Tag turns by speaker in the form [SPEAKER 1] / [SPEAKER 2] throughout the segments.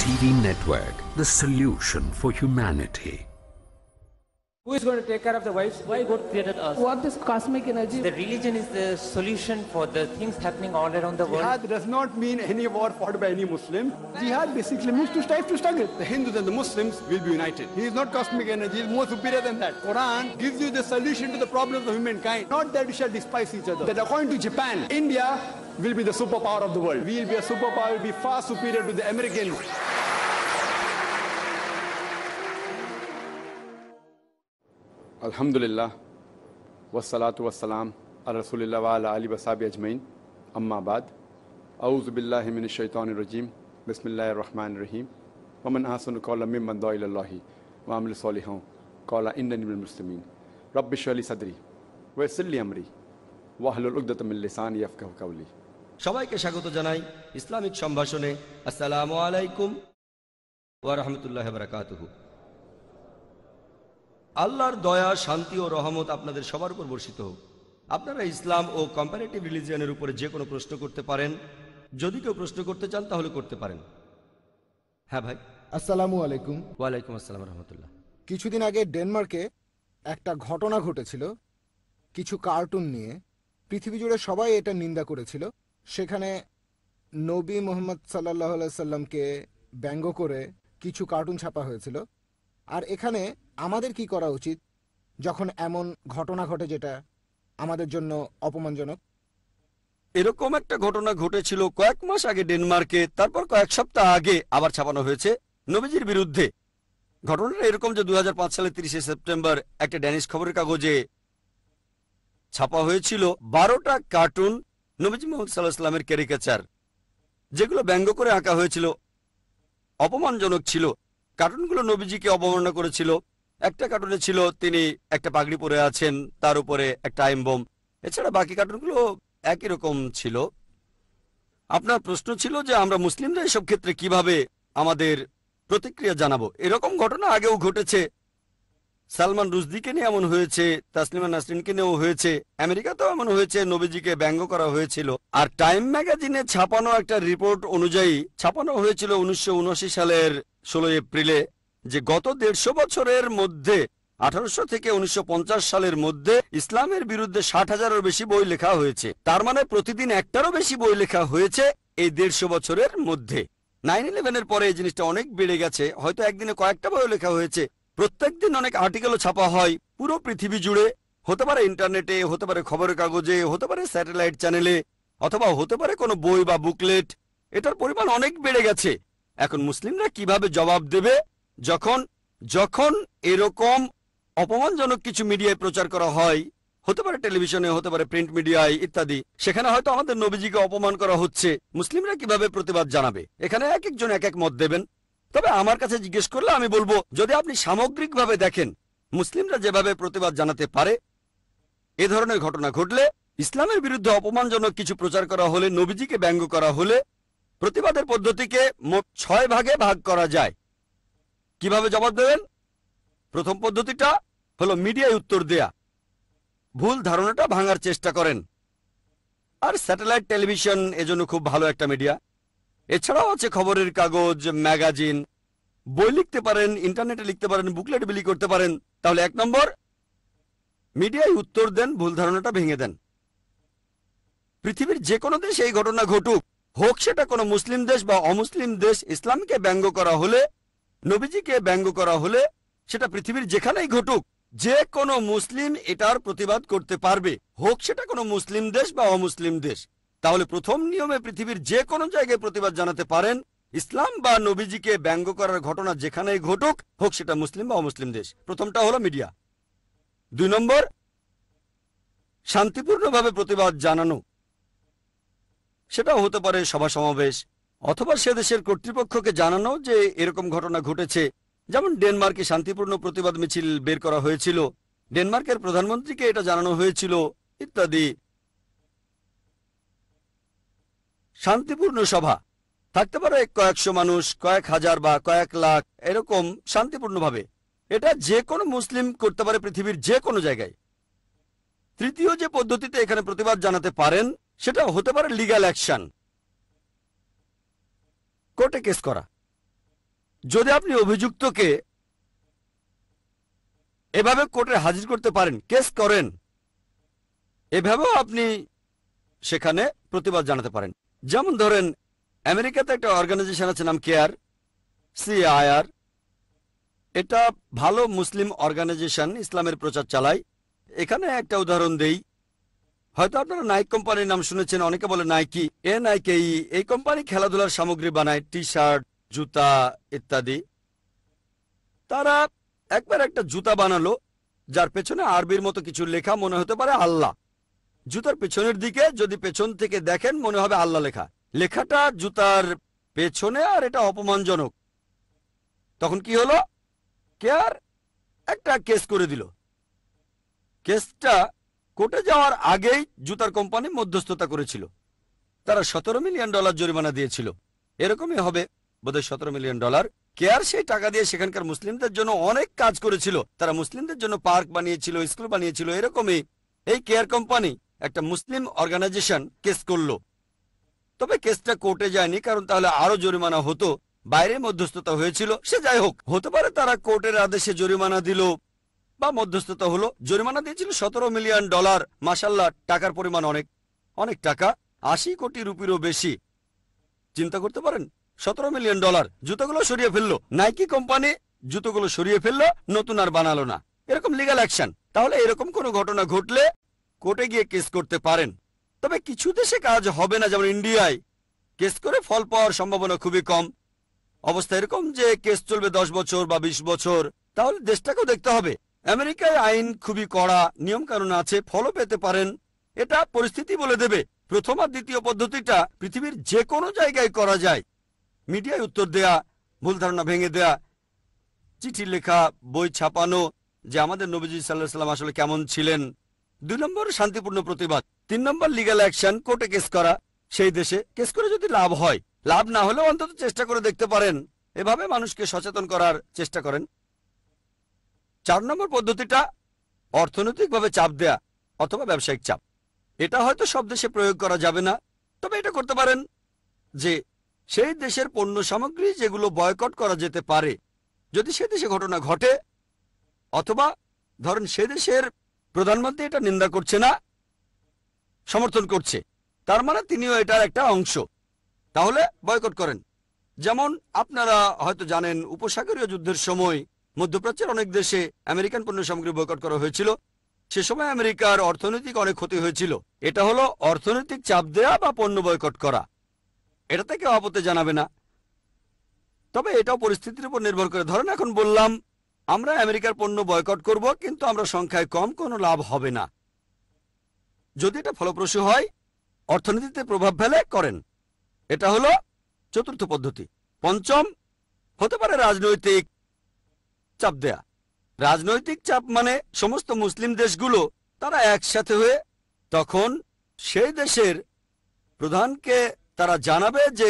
[SPEAKER 1] TV network, the solution for humanity.
[SPEAKER 2] Who is going to take care of the wives? Why God created us?
[SPEAKER 3] What is cosmic energy?
[SPEAKER 2] The religion is the solution for the things happening all around the world.
[SPEAKER 4] Jihad does not mean any war fought by any Muslim. Jihad basically means to strive to struggle. The Hindus and the Muslims will be united. He is not cosmic energy, he is more superior than that. Quran gives you the solution to the problems of humankind. Not that we shall despise each other. That according to Japan, India will be the superpower of the world. We will be a superpower, will be far superior to the Americans. Alhamdulillah, wassalatu wassalam, ala rasulillah wa ala alihi wa sahbihi ajmain, amma ba'd. A'udhu billahi minash shaitanir rajim, bismillahir rahmanir rahim. Wa man ahsanu qawlan mimman da'a ila Allahi wa amila salihan qala innani minal muslimin. Rabbi shrah li sadri wa yassir li amri wahlul 'uqdatam min lisani yafqahu qawli.
[SPEAKER 5] সবাইকে স্বাগত জানাই Islamic সম্ভাষণে। আসসালামু আলাইকুম ওয়া রাহমাতুল্লাহি ওয়া বারাকাতুহু। আল্লাহর দয়া, শান্তি ও রহমত আপনাদের সবার উপর বর্ষিত হোক। আপনারা ইসলাম ও কম্পারেটিভ রিলিজিয়নের উপরে যে কোনো প্রশ্ন করতে পারেন। যদি কেউ প্রশ্ন করতে চান তাহলে করতে পারেন। হ্যাঁ ভাই।
[SPEAKER 6] আসসালামু আলাইকুম।
[SPEAKER 5] ওয়ালাইকুম আসসালাম রহমতুল্লাহ।
[SPEAKER 6] কিছুদিন আগে ডেনমার্কে একটা ঘটনা ঘটেছিল কিছু কার্টুন নিয়ে। পৃথিবী জুড়ে সবাই এটা নিন্দা করেছিল। সেখানে নবী মুহাম্মদ সাল্লাল্লাহু আলাইহি সাল্লামকে ব্যঙ্গ করে কিছু কার্টুন ছাপা হয়েছিল। আর এখানে আমাদের কি করা উচিত যখন এমন ঘটনা ঘটে যেটা আমাদের জন্য অপমানজনক?
[SPEAKER 5] এরকম একটা ঘটনা ঘটেছিল কয়েক মাস আগে ডেনমার্কে, তারপর কয়েক সপ্তাহ আগে আবার ছাপানো হয়েছে নবীজির বিরুদ্ধে। ঘটনাটা এরকম যে 2005 সালের 30শে সেপ্টেম্বর একটা ড্যানিশ খবরের কাগজে ছাপা হয়েছিল 12টা কার্টুন নবীজি মুহাম্মদ সাল্লাল্লাহু আলাইহি ওয়াসাল্লামের ক্যারিকেচার, যেগুলো ব্যঙ্গ করে আঁকা হয়েছিল, অপমানজনক ছিল। কার্টুনগুলো নবীজিকে অবমাননা করেছিল। একটা কার্টুনে ছিল তিনি একটা পাগড়ি পরে আছেন, তার উপরে একটা টাইম বোম। এছাড়া বাকি কার্টুনগুলো একই রকম ছিল। আপনার প্রশ্ন ছিল যে আমরা মুসলিমরা এসব ক্ষেত্রে কিভাবে আমাদের প্রতিক্রিয়া জানাবো। এরকম ঘটনা আগেও ঘটেছে। সালমান রুশদিকে নিয়ে এমন হয়েছে, তাসলিমা নাসরিনকে নিয়েও হয়েছে, আমেরিকাতেও এমন হয়েছে, নবীজিকে ব্যঙ্গ করা হয়েছিল। আর টাইম ম্যাগাজিনে ছাপানো একটা রিপোর্ট অনুযায়ী ছাপানো হয়েছিল 1979 সালের 16 এপ্রিলে যে গত 150 বছরের মধ্যে 1800 থেকে 1950 সালের মধ্যে ইসলামের বিরুদ্ধে 60,000-এর বেশি বই লেখা হয়েছে। তার মানে প্রতিদিন একটারও বেশি বই লেখা হয়েছে এই 150 বছরের মধ্যে। 9/11-এর পরে এই জিনিসটা অনেক বেড়ে গেছে। হয়তো একদিনে কয়েকটা বই লেখা হয়েছে। প্রত্যেকদিন অনেক আর্টিকেলও ছাপা হয় পুরো পৃথিবী জুড়ে। হতে পারে ইন্টারনেটে, হতে পারে খবরের কাগজে, হতে পারে স্যাটেলাইট চ্যানেলে, অথবা হতে পারে কোনো বই বা বুকলেট। এটার পরিমাণ অনেক বেড়ে গেছে। এখন মুসলিমরা কিভাবে জবাব দেবে যখন যখন এরকম অপমানজনক কিছু মিডিয়ায় প্রচার করা হয়, হতে পারে টেলিভিশনে, হতে পারে প্রিন্ট মিডিয়ায় ইত্যাদি, সেখানে হয়তো আমাদের নবীজিকে অপমান করা হচ্ছে। মুসলিমরা কিভাবে প্রতিবাদ জানাবে? এখানে এক একজন এক এক মত দেবেন। তবে আমার কাছে জিজ্ঞেস করলে আমি বলবো, যদি আপনি সামগ্রিকভাবে দেখেন মুসলিমরা যেভাবে প্রতিবাদ জানাতে পারে, এ ধরনের ঘটনা ঘটলে, ইসলামের বিরুদ্ধে অপমানজনক কিছু প্রচার করা হলে, নবীজিকে ব্যঙ্গ করা হলে, প্রতিবাদের পদ্ধতিকে মোট 6 ভাগে ভাগ করা যায়। কিভাবে জবাব দেবেন? প্রথম পদ্ধতিটা হলো মিডিয়ায় উত্তর দেয়া, ভুল ধারণাটা ভাঙার চেষ্টা করেন। আর স্যাটেলাইট টেলিভিশন এজন্য খুব ভালো একটা মিডিয়া। এছাড়াও আছে খবরের কাগজ, ম্যাগাজিন, বই লিখতে পারেন, ইন্টারনেটে লিখতে পারেন, বুকলেট বিলি করতে পারেন। তাহলে 1 নম্বর, মিডিয়ায় উত্তর দেন, ভুল ধারণাটা ভেঙে দেন। পৃথিবীর যে কোনো দেশে এই ঘটনা ঘটুক, হোক সেটা কোনো মুসলিম দেশ বা অমুসলিম দেশ, ইসলামকে ব্যঙ্গ করা হলে, নবীজিকে ব্যঙ্গ করা হলে, সেটা পৃথিবীর যেখানেই ঘটুক, যে কোনো মুসলিম এটার প্রতিবাদ করতে পারবে, হোক সেটা কোনো মুসলিম দেশ বা অমুসলিম দেশ। তাহলে প্রথম নিয়মে পৃথিবীর যে কোনো জায়গায় প্রতিবাদ জানাতে পারেন। ইসলাম বা নবীজিকে ব্যঙ্গ করার ঘটনা যেখানেই ঘটুক, হোক সেটা মুসলিম বা অমুসলিম দেশ। প্রথমটা হলো মিডিয়া। 2 নম্বর, শান্তিপূর্ণভাবে প্রতিবাদ জানানো। সেটাও হতে পারে সভা সমাবেশ, অথবা সে দেশের কর্তৃপক্ষকে জানানো যে এরকম ঘটনা ঘটেছে। যেমন ডেনমার্কে শান্তিপূর্ণ প্রতিবাদ মিছিল বের করা হয়েছিল, ডেনমার্কের প্রধানমন্ত্রীকে এটা জানানো হয়েছিল ইত্যাদি। শান্তিপূর্ণ সভা থাকতে পারে কয়েকশো মানুষ, কয়েক হাজার বা কয়েক লাখ, এরকম শান্তিপূর্ণভাবে। এটা যে কোনো মুসলিম করতে পারে পৃথিবীর যে কোনো জায়গায়। তৃতীয় যে পদ্ধতিতে এখানে প্রতিবাদ জানাতে পারেন সেটা হতে পারে লিগ্যাল অ্যাকশন, কোর্টে কেস করা। যদি আপনি অভিযুক্তকে এভাবে কোর্টে হাজির করতে পারেন, কেস করেন, এভাবেও আপনি সেখানে প্রতিবাদ জানাতে পারেন। যেমন ধরেন আমেরিকাতে একটা অর্গানাইজেশন আছে নাম কেয়ার, CIR। এটা ভালো মুসলিম অর্গানাইজেশন, ইসলামের প্রচার চালায়। এখানে একটা উদাহরণ দেই, হয়তো আপনারা নাইক কোম্পানির নাম শুনেছেন, অনেকে বলে নাইকি, NIKE। এই কোম্পানি খেলাধুলার সামগ্রী বানায়, টি-শার্ট, জুতা ইত্যাদি। তারা একবার একটা জুতা বানালো যার পেছনে আরবির মতো কিছু লেখা, মনে হতে পারে আল্লাহ। জুতার পেছনের দিকে যদি পেছন থেকে দেখেন মনে হবে আল্লাহ লেখা। লেখাটা জুতার পেছনে, আর এটা অপমানজনক। তখন কি হলো, কেয়ার একটা কেস করে দিল। কেসটা কোর্টে যাওয়ার আগেই জুতার কোম্পানি মধ্যস্থতা করেছিল। তারা $17 মিলিয়ন জরিমানা দিয়েছিল। এরকমই হবে বোধহয় $17 মিলিয়ন। কেয়ার সেই টাকা দিয়ে সেখানকার মুসলিমদের জন্য অনেক কাজ করেছিল। তারা মুসলিমদের জন্য পার্ক বানিয়েছিল, স্কুল বানিয়েছিল। এরকমই এই কেয়ার কোম্পানি একটা মুসলিম অর্গানাইজেশন কেস করলো। তবে কেসটা কোর্টে যায়নি, কারণ তাহলে আরো জরিমানা হতো। বাইরে মধ্যস্থতা হয়েছিল। সে যাই হোক, হতে পারে তারা কোর্টের আদেশে জরিমানা দিল বা মধ্যস্থতা হলো। জরিমানা দিয়েছিল $17 মিলিয়ন। মাশাল্লাহ, টাকার পরিমাণ অনেক অনেক টাকা, 80 কোটি রুপিরও বেশি। চিন্তা করতে পারেন, $17 মিলিয়ন। জুতোগুলো সরিয়ে ফেললো নাইকি কোম্পানি, জুতোগুলো সরিয়ে ফেললো, নতুন আর বানালো না। এরকম লিগ্যাল অ্যাকশন। তাহলে এরকম কোনো ঘটনা ঘটলে কোর্টে গিয়ে কেস করতে পারেন। তবে কিছু দেশে কাজ হবে না, যেমন ইন্ডিয়ায় কেস করে ফল পাওয়ার সম্ভাবনা খুবই কম। অবস্থা এরকম যে কেস চলবে 10 বছর বা 20 বছর। তাহলে দেশটাকেও দেখতে হবে। আমেরিকায় আইন খুবই কড়া, নিয়ম কানুন আছে, ফলও পেতে পারেন। এটা পরিস্থিতি বলে দেবে। প্রথম আর দ্বিতীয় পদ্ধতিটা পৃথিবীর যে কোনো জায়গায় করা যায়। মিডিয়ায় উত্তর দেয়া, ভুল ধারণা ভেঙে দেয়া, চিঠি লেখা, বই ছাপানো যে আমাদের নবীজি সাল্লাল্লাহু আলাইহি ওয়াসাল্লাম আসলে কেমন ছিলেন। 2 নম্বর শান্তিপূর্ণ প্রতিবাদ। 3 নম্বর লিগ্যাল অ্যাকশন, কোর্টে কেস করা। সেই দেশে কেস করে যদি লাভ হয়, লাভ না হলেও অন্তত চেষ্টা করে দেখতে পারেন। এভাবে মানুষকে সচেতন করার চেষ্টা করেন। 4 নম্বর পদ্ধতিটা অর্থনৈতিকভাবে চাপ দেয়া অথবা ব্যবসায়িক চাপ। এটা হয়তো সব দেশে প্রয়োগ করা যাবে না, তবে এটা করতে পারেন যে সেই দেশের পণ্য সামগ্রী যেগুলো বয়কট করা যেতে পারে, যদি সে দেশে ঘটনা ঘটে, অথবা ধরেন সে দেশের প্রধানমন্ত্রী এটা নিন্দা করছে না, সমর্থন করছে, তার মানে তিনিও এটার একটা অংশ, তাহলে বয়কট করেন। যেমন আপনারা হয়তো জানেন, উপসাগরীয় যুদ্ধের সময় মধ্যপ্রাচ্যের অনেক দেশে আমেরিকান পণ্য সামগ্রী বয়কট করা হয়েছিল। সে সময় আমেরিকার অর্থনৈতিক অনেক ক্ষতি হয়েছিল। এটা হলো অর্থনৈতিক চাপ দেয়া বা পণ্য বয়কট করা। এটাতে কেউ আপত্তি জানাবে না। তবে এটাও পরিস্থিতির উপর নির্ভর করে। ধরেন এখন বললাম আমরা আমেরিকার পণ্য বয়কট করব, কিন্তু আমরা সংখ্যায় কম, কোনো লাভ হবে না। যদি এটা ফলপ্রসূ হয়, অর্থনীতিতে প্রভাব ফেলে, করেন। এটা হলো 4র্থ পদ্ধতি। 5ম হতে পারে রাজনৈতিক চাপ দেয়া। রাজনৈতিক চাপ মানে সমস্ত মুসলিম দেশগুলো তারা একসাথে হয়ে তখন সেই দেশের প্রধানকে তারা জানাবে যে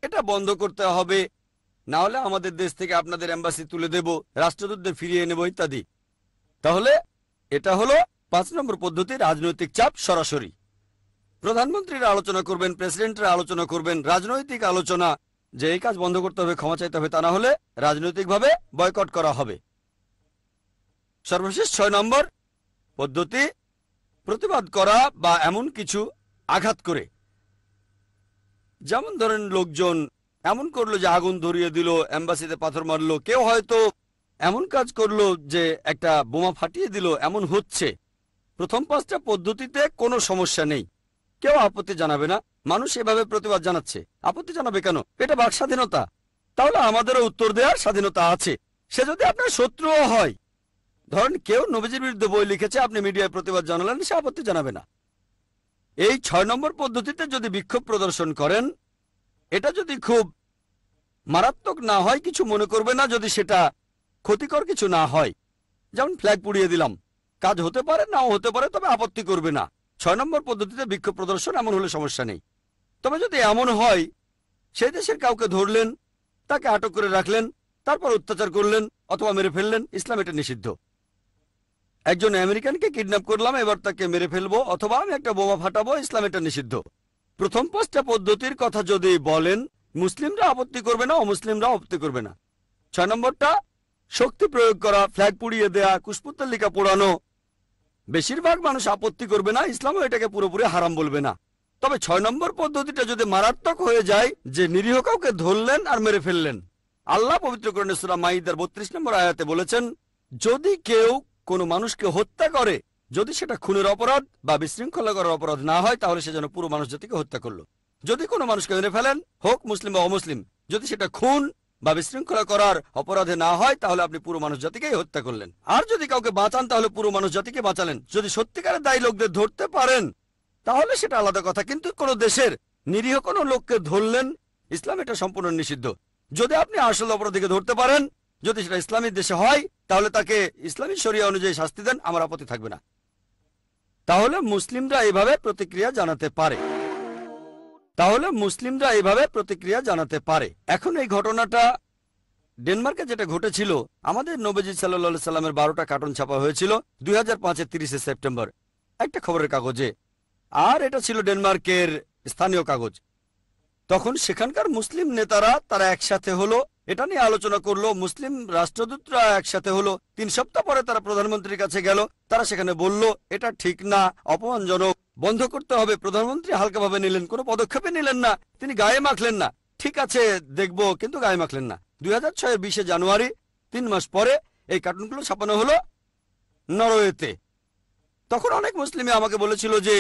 [SPEAKER 5] এটা বন্ধ করতে হবে, না হলে আমাদের দেশ থেকে আপনাদের এম্বাসি তুলে দেব, রাষ্ট্রদূতদের ফিরিয়ে নেব ইত্যাদি। তাহলে এটা হলো 5 নম্বর পদ্ধতি, রাজনৈতিক চাপ সরাসরি। প্রধানমন্ত্রীরা আলোচনা করবেন, প্রেসিডেন্টরা আলোচনা করবেন, রাজনৈতিক আলোচনা যে এই কাজ বন্ধ করতে হবে, ক্ষমা চাইতে হবে, তা না হলে রাজনৈতিকভাবে বয়কট করা হবে। সর্বশেষ 6 নম্বর পদ্ধতি, প্রতিবাদ করা বা এমন কিছু আঘাত করে। যেমন ধরেন লোকজন এমন করলো যে আগুন ধরিয়ে দিল, এম্বাসিতে পাথর মারলো, কেউ হয়তো এমন কাজ করলো যে একটা বোমা ফাটিয়ে দিল, এমন হচ্ছে। প্রথম 5টা পদ্ধতিতে কোনো সমস্যা নেই, কেউ আপত্তি জানাবে না। মানুষ এভাবে প্রতিবাদ জানাচ্ছে, আপত্তি জানাবে কেন? এটা বাক স্বাধীনতা। তাহলে আমাদেরও উত্তর দেওয়ার স্বাধীনতা আছে। সে যদি আপনার শত্রুও হয়, ধরেন কেউ নবীজির বিরুদ্ধে বই লিখেছে, আপনি মিডিয়ায় প্রতিবাদ জানালেন, সে আপত্তি জানাবে না। এই 6 নম্বর পদ্ধতিতে যদি বিক্ষোভ প্রদর্শন করেন, এটা যদি খুব মারাত্মক না হয়, কিছু মনে করবে না, যদি সেটা ক্ষতিকর কিছু না হয়, যেমন ফ্ল্যাগ পুড়িয়ে দিলাম, কাজ হতে পারে নাও হতে পারে, তবে আপত্তি করবে না। 6 নম্বর পদ্ধতিতে বিক্ষোভ প্রদর্শন এমন হলে সমস্যা নেই। তবে যদি এমন হয় সেই দেশের কাউকে ধরলেন, তাকে আটক করে রাখলেন, তারপর অত্যাচার করলেন অথবা মেরে ফেললেন, ইসলাম এটা নিষিদ্ধ। একজন আমেরিকানকে কিডন্যাপ করলাম, এবার তাকে মেরে ফেলবো অথবা আমি একটা বোমা ফাটাবো, ইসলাম এটা নিষিদ্ধ। প্রথম 5টা পদ্ধতির কথা যদি বলেন, মুসলিমরা আপত্তি করবে না, অমুসলিমরা আপত্তি করবে না। 6 নম্বরটা শক্তি প্রয়োগ করা, ফ্ল্যাগ পুড়িয়ে দেয়া, কুশপুত্তলিকা পোড়ানো। বেশিরভাগ মানুষ আপত্তি করবে না, ইসলামও এটাকে পুরোপুরি হারাম বলবে না। তবে 6 নম্বর পদ্ধতিটা যদি মারাত্মক হয়ে যায়, যে নিরীহ কাউকে ধরলেন আর মেরে ফেললেন, আল্লাহ পবিত্র কোরআনে সূরা মাইদার 32 নম্বর আয়াতে বলেছেন, যদি কেউ কোনো মানুষকে হত্যা করে, যদি সেটা খুনের অপরাধ বা বিশৃঙ্খলা করার অপরাধ না হয়, তাহলে সে যেন পুরো মানুষ জাতিকে হত্যা করলো। যদি কোনো মানুষকে মেরে ফেলেন, হোক মুসলিম বা অমুসলিম, যদি সেটা খুন বা বিশৃঙ্খলা করার অপরাধে না হয়, তাহলে আপনি পুরো মানুষ জাতিকেই হত্যা করলেন। আর যদি কাউকে বাঁচান, তাহলে পুরো মানুষ জাতিকে বাঁচালেন। যদি সত্যিকারের দায়ী লোকদের ধরতে পারেন, তাহলে সেটা আলাদা কথা। কিন্তু কোন দেশের নিরীহ কোনো লোককে ধরলেন, ইসলাম এটা সম্পূর্ণ নিষিদ্ধ। যদি আপনি আসল অপরাধীকে ধরতে পারেন, যদি সেটা ইসলামী দেশে হয়, তাহলে তাকে ইসলামী শরিয়া অনুযায়ী শাস্তি দেন, আমার আপত্তি থাকবে না। তাহলে মুসলিমরা এইভাবে প্রতিক্রিয়া জানাতে পারে। এখন এই ঘটনাটা ডেনমার্কে যেটা ঘটেছিল, আমাদের নবীজি সাল্লাল্লাহু সাল্লামের 12টা কার্টুন ছাপা হয়েছিল 2005-এর 30শে সেপ্টেম্বর একটা খবরের কাগজে, আর এটা ছিল ডেনমার্কের স্থানীয় কাগজ। তখন সেখানকার মুসলিম নেতারা তারা একসাথে হলো, এটা নিয়ে আলোচনা করলো। মুসলিম রাষ্ট্রদূতরা একসাথে হলো। 3 সপ্তাহ পরে তারা প্রধানমন্ত্রীর কাছে গেল। তারা সেখানে বলল, এটা ঠিক না, অপমানজনক, বন্ধ করতে হবে। প্রধানমন্ত্রী হালকাভাবে নিলেন, কোনো পদক্ষেপই নিলেন না, তিনি গায়ে মাখলেন না। ঠিক আছে দেখব, কিন্তু গায়ে মাখলেন না। 2006-এর 20শে জানুয়ারি, 3 মাস পরে এই কার্টুনগুলো ছাপানো হলো নরওয়েতে। তখন অনেক মুসলিমে আমাকে বলেছিল যে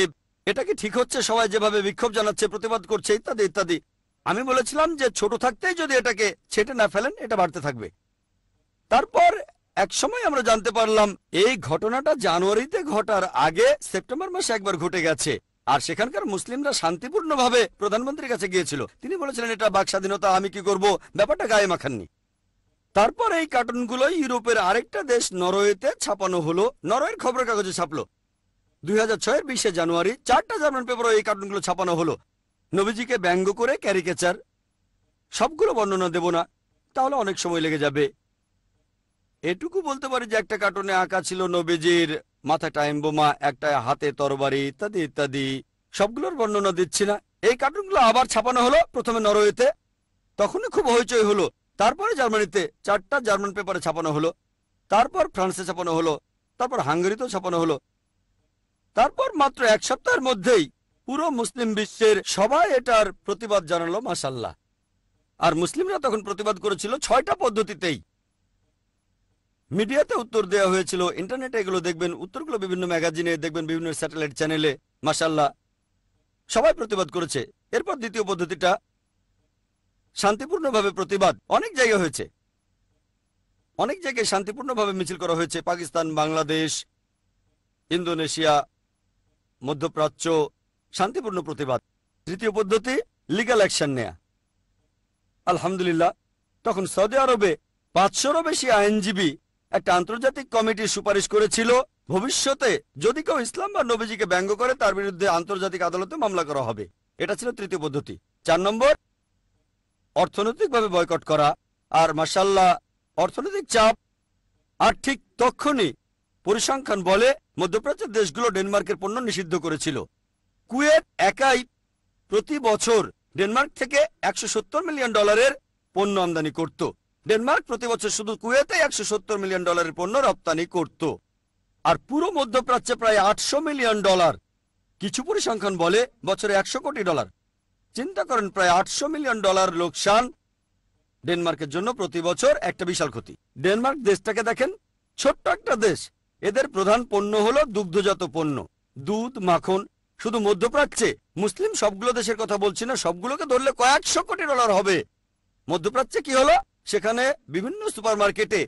[SPEAKER 5] এটা কি ঠিক হচ্ছে, সবাই যেভাবে বিক্ষোভ জানাচ্ছে, প্রতিবাদ করছে, ইত্যাদি ইত্যাদি। আমি বলেছিলাম যে ছোট থাকতেই যদি এটাকে ছেটে না ফেলেন, এটা বাড়তে থাকবে। তারপর এক সময় আমরা জানতে পারলাম এই ঘটনাটা জানুয়ারিতে ঘটার আগে সেপ্টেম্বর মাসে একবার ঘটে গেছে, আর সেখানকার মুসলিমরা শান্তিপূর্ণভাবে প্রধানমন্ত্রীর কাছে গিয়েছিল। তিনি বলেছিলেন এটা বাক স্বাধীনতা, আমি কি করব, ব্যাপারটা গায়ে মাখাননি। তারপর এই কার্টুনগুলো ইউরোপের আরেকটা দেশ নরওয়েতে ছাপানো হলো, নরওয়ের খবরের কাগজে ছাপলো। 2006-এর 20শে জানুয়ারি 4টা জার্মান পেপারে এই কার্টুনগুলো ছাপানো হলো। নবীজিকে ব্যঙ্গ করে, ক্যারিকেচার, সবগুলো বর্ণনা দেব না, তাহলে অনেক সময় লেগে যাবে। এটুকু বলতে পারি যে একটা কার্টুনে আঁকা ছিল নবীজির মাথায় টাইম বোমা, একটা হাতে তরবারি, ইত্যাদি ইত্যাদি। সবগুলোর বর্ণনা দিচ্ছি না। এই কার্টুনগুলো আবার ছাপানো হলো, প্রথমে নরওয়েতে, তখনই খুব হইচই হলো। তারপরে জার্মানিতে 4টা জার্মান পেপারে ছাপানো হলো, তারপর ফ্রান্সে ছাপানো হলো, তারপর হাঙ্গেরিতেও ছাপানো হলো। তারপর মাত্র 1 সপ্তাহের মধ্যেই পুরো মুসলিম বিশ্বের সবাই এটার প্রতিবাদ জানালো, মাশাআল্লাহ। আর মুসলিমরা তখন প্রতিবাদ করেছিল 6টা পদ্ধতিতেই। মিডিয়াতে উত্তর দেওয়া হয়েছিল, ইন্টারনেটে এগুলো দেখবেন, উত্তরগুলো বিভিন্ন ম্যাগাজিনে দেখবেন, বিভিন্ন স্যাটেলাইট চ্যানেলে, মাশাআল্লাহ সবাই প্রতিবাদ করেছে। এরপর দ্বিতীয় পদ্ধতিটা শান্তিপূর্ণভাবে প্রতিবাদ, অনেক জায়গায় হয়েছে, অনেক জায়গায় শান্তিপূর্ণভাবে মিছিল করা হয়েছে, পাকিস্তান, বাংলাদেশ, ইন্দোনেশিয়া, মধ্যপ্রাচ্য, শান্তিপূর্ণ প্রতিবাদ। তৃতীয় পদ্ধতি লিগ্যাল অ্যাকশন নেয়া। আলহামদুলিল্লাহ তখন সৌদি আরবে 500-রও বেশি আইনজীবী একটা আন্তর্জাতিক কমিটির সুপারিশ করেছিল, ভবিষ্যতে যদি কেউ ইসলাম বা নবীজিকে ব্যঙ্গ করে, তার বিরুদ্ধে আন্তর্জাতিক আদালতে মামলা করা হবে। এটা ছিল তৃতীয় পদ্ধতি। 4 নম্বর অর্থনৈতিকভাবে বয়কট করা। আর মাশাআল্লাহ অর্থনৈতিক চাপ। আর ঠিক তখনই পরিসংখ্যান বলে মধ্যপ্রাচ্যের দেশগুলো ডেনমার্কের পণ্য নিষিদ্ধ করেছিল। কুয়েত একাই প্রতি বছর ডেনমার্ক থেকে $170 মিলিয়ন পণ্য আমদানি করত। ডেনমার্ক প্রতি বছর শুধু কুয়েতে $170 মিলিয়ন পণ্য রপ্তানি করত। আর পুরো মধ্যপ্রাচ্যে প্রায় $800 মিলিয়ন। কিছু পরিসংখ্যান বলে বছরে $100 কোটি। চিন্তা করেন, প্রায় $800 মিলিয়ন লোকসান ডেনমার্কের জন্য প্রতি বছর, একটা বিশাল ক্ষতি। ডেনমার্ক দেশটাকে দেখেন, ছোট্ট একটা দেশ, এদের প্রধান পণ্য হলো দুগ্ধজাত পণ্য, দুধ, মাখন। শুধু মধ্যপ্রাচ্যে, মুসলিম সবগুলো দেশের কথা বলছি না, সবগুলোকে ধরলে কয়েকশো কোটি ডলার হবে। মধ্যপ্রাচ্যে কি হলো, সেখানে বিভিন্ন সুপার মার্কেটে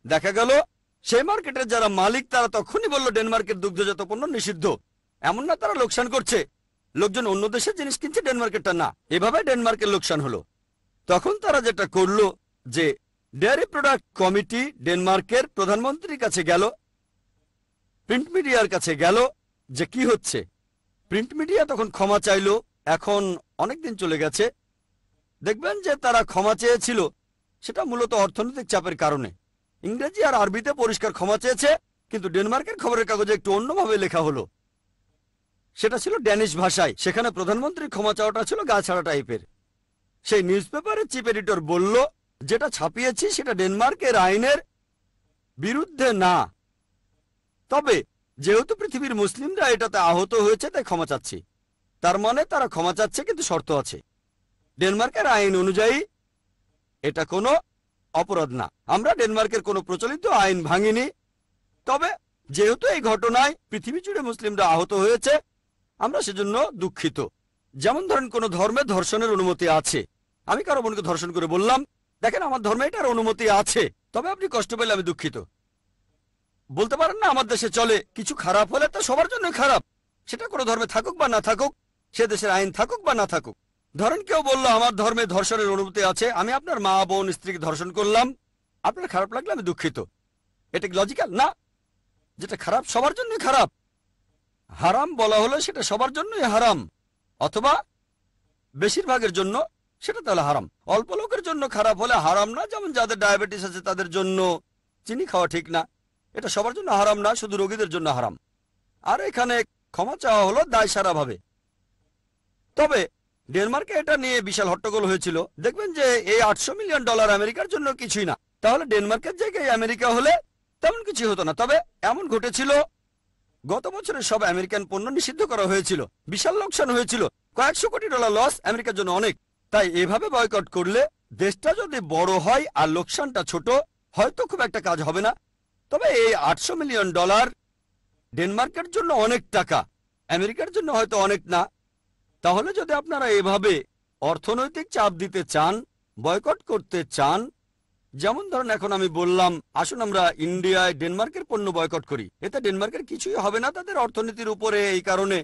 [SPEAKER 5] দেখা গেল সেই মার্কেটের যারা মালিক তারা তখনই বলল ডেনমার্কের দুগ্ধজাত পণ্য নিষিদ্ধ। এমন না তারা লোকসান করছে, লোকজন অন্য দেশের জিনিস কিনছে, ডেনমার্কেরটা না। এভাবে ডেনমার্কের লোকসান হলো। তখন তারা যেটা করলো যে ডেয়ারি প্রোডাক্ট কমিটি ডেনমার্কের প্রধানমন্ত্রীর কাছে গেল, প্রিন্ট মিডিয়ার কাছে গেল যে কি হচ্ছে। প্রিন্ট মিডিয়া তখন ক্ষমা চাইলো। এখন অনেকদিন চলে গেছে, দেখবেন যে তারা ক্ষমা চেয়েছিল সেটা মূলত অর্থনৈতিক চাপের কারণে। ইংরেজি আর আরবিতে পরিষ্কার ক্ষমা চেয়েছে, কিন্তু ডেনমার্কের খবরের কাগজে একটু অন্যভাবে লেখা হলো, সেটা ছিল ড্যানিশ ভাষায়। সেখানে প্রধানমন্ত্রীর ক্ষমা চাওয়াটা ছিল গা ছাড়া টাইপের। সেই নিউজ পেপারের চিফ এডিটর বলল যেটা ছাপিয়েছি সেটা ডেনমার্কের আইনের বিরুদ্ধে না, তবে যেহেতু পৃথিবীর মুসলিমরা এটাতে আহত হয়েছে তাই ক্ষমা চাচ্ছি। তার মানে তারা ক্ষমা চাচ্ছে, কিন্তু শর্ত আছে। ডেনমার্কের আইন অনুযায়ী এটা কোনো অপরাধ না। আমরা ডেনমার্কের কোনো প্রচলিত আইন ভাঙিনি, তবে যেহেতু এই ঘটনায় পৃথিবী জুড়ে মুসলিমরা আহত হয়েছে আমরা সেজন্য দুঃখিত। যেমন ধরেন কোন ধর্মে ধর্ষণের অনুমতি আছে, আমি কারো বোনকে ধর্ষণ করে বললাম দেখেন আমার ধর্মে এটার অনুমতি আছে, তবে আপনি কষ্ট পেলে আমি দুঃখিত। বলতে পারেন না আমার দেশে চলে কিছু খারাপ হলে তা সবার জন্য খারাপ, সেটা কোনো ধর্মে থাকুক বা না থাকুক, সে দেশের আইন থাকুক বা না থাকুক। ধরেন কেউ বলল আমার ধর্মে ধর্ষণের অনুমতি আছে, আমি আপনার মা বোন স্ত্রীকে ধর্ষণ করলাম, আপনার খারাপ লাগলে আমি দুঃখিত। এটা কি লজিক্যাল? না। যেটা খারাপ সবার জন্যই খারাপ। হারাম বলা হলো সেটা সবার জন্যই হারাম, অথবা বেশিরভাগের জন্য সেটা তাহলে হারাম। অল্প লোকের জন্য খারাপ হলে হারাম না, যেমন যাদের ডায়াবেটিস আছে তাদের জন্য চিনি খাওয়া ঠিক না, এটা সবার জন্য হারাম না, শুধু রোগীদের জন্য হারাম। আর এখানে ক্ষমা চাওয়া হলো দায়সারাভাবে। তবে ডেনমার্কে এটা নিয়ে বিশাল হট্টগোল হয়েছিল। দেখবেন যে এই $800 মিলিয়ন আমেরিকার জন্য কিছুই না, তাহলে ডেনমার্কের জায়গায় আমেরিকা হলে তেমন কিছু হতো না। তবে এমন ঘটেছিল গত বছরে সব আমেরিকান পণ্য নিষিদ্ধ করা হয়েছিল, বিশাল লোকসান হয়েছিল, কয়েকশো কোটি ডলার লস আমেরিকার জন্য অনেক। তাই এভাবে বয়কট করলে দেশটা যদি বড় হয় আর লোকসানটা ছোট হয়তো খুব একটা কাজ হবে না। তবে এই $800 মিলিয়ন ডেনমার্কের জন্য অনেক টাকা, আমেরিকার জন্য হয়তো অনেক না। তাহলে যদি আপনারা এভাবে অর্থনৈতিক চাপ দিতে চান, বয়কট করতে চান, যেমন ধরেন এখন আমি বললাম আসুন আমরা ইন্ডিয়ায় ডেনমার্কের পণ্য বয়কট করি, এতে ডেনমার্কের কিছুই হবে না, তাদের অর্থনীতির উপরে এই কারণে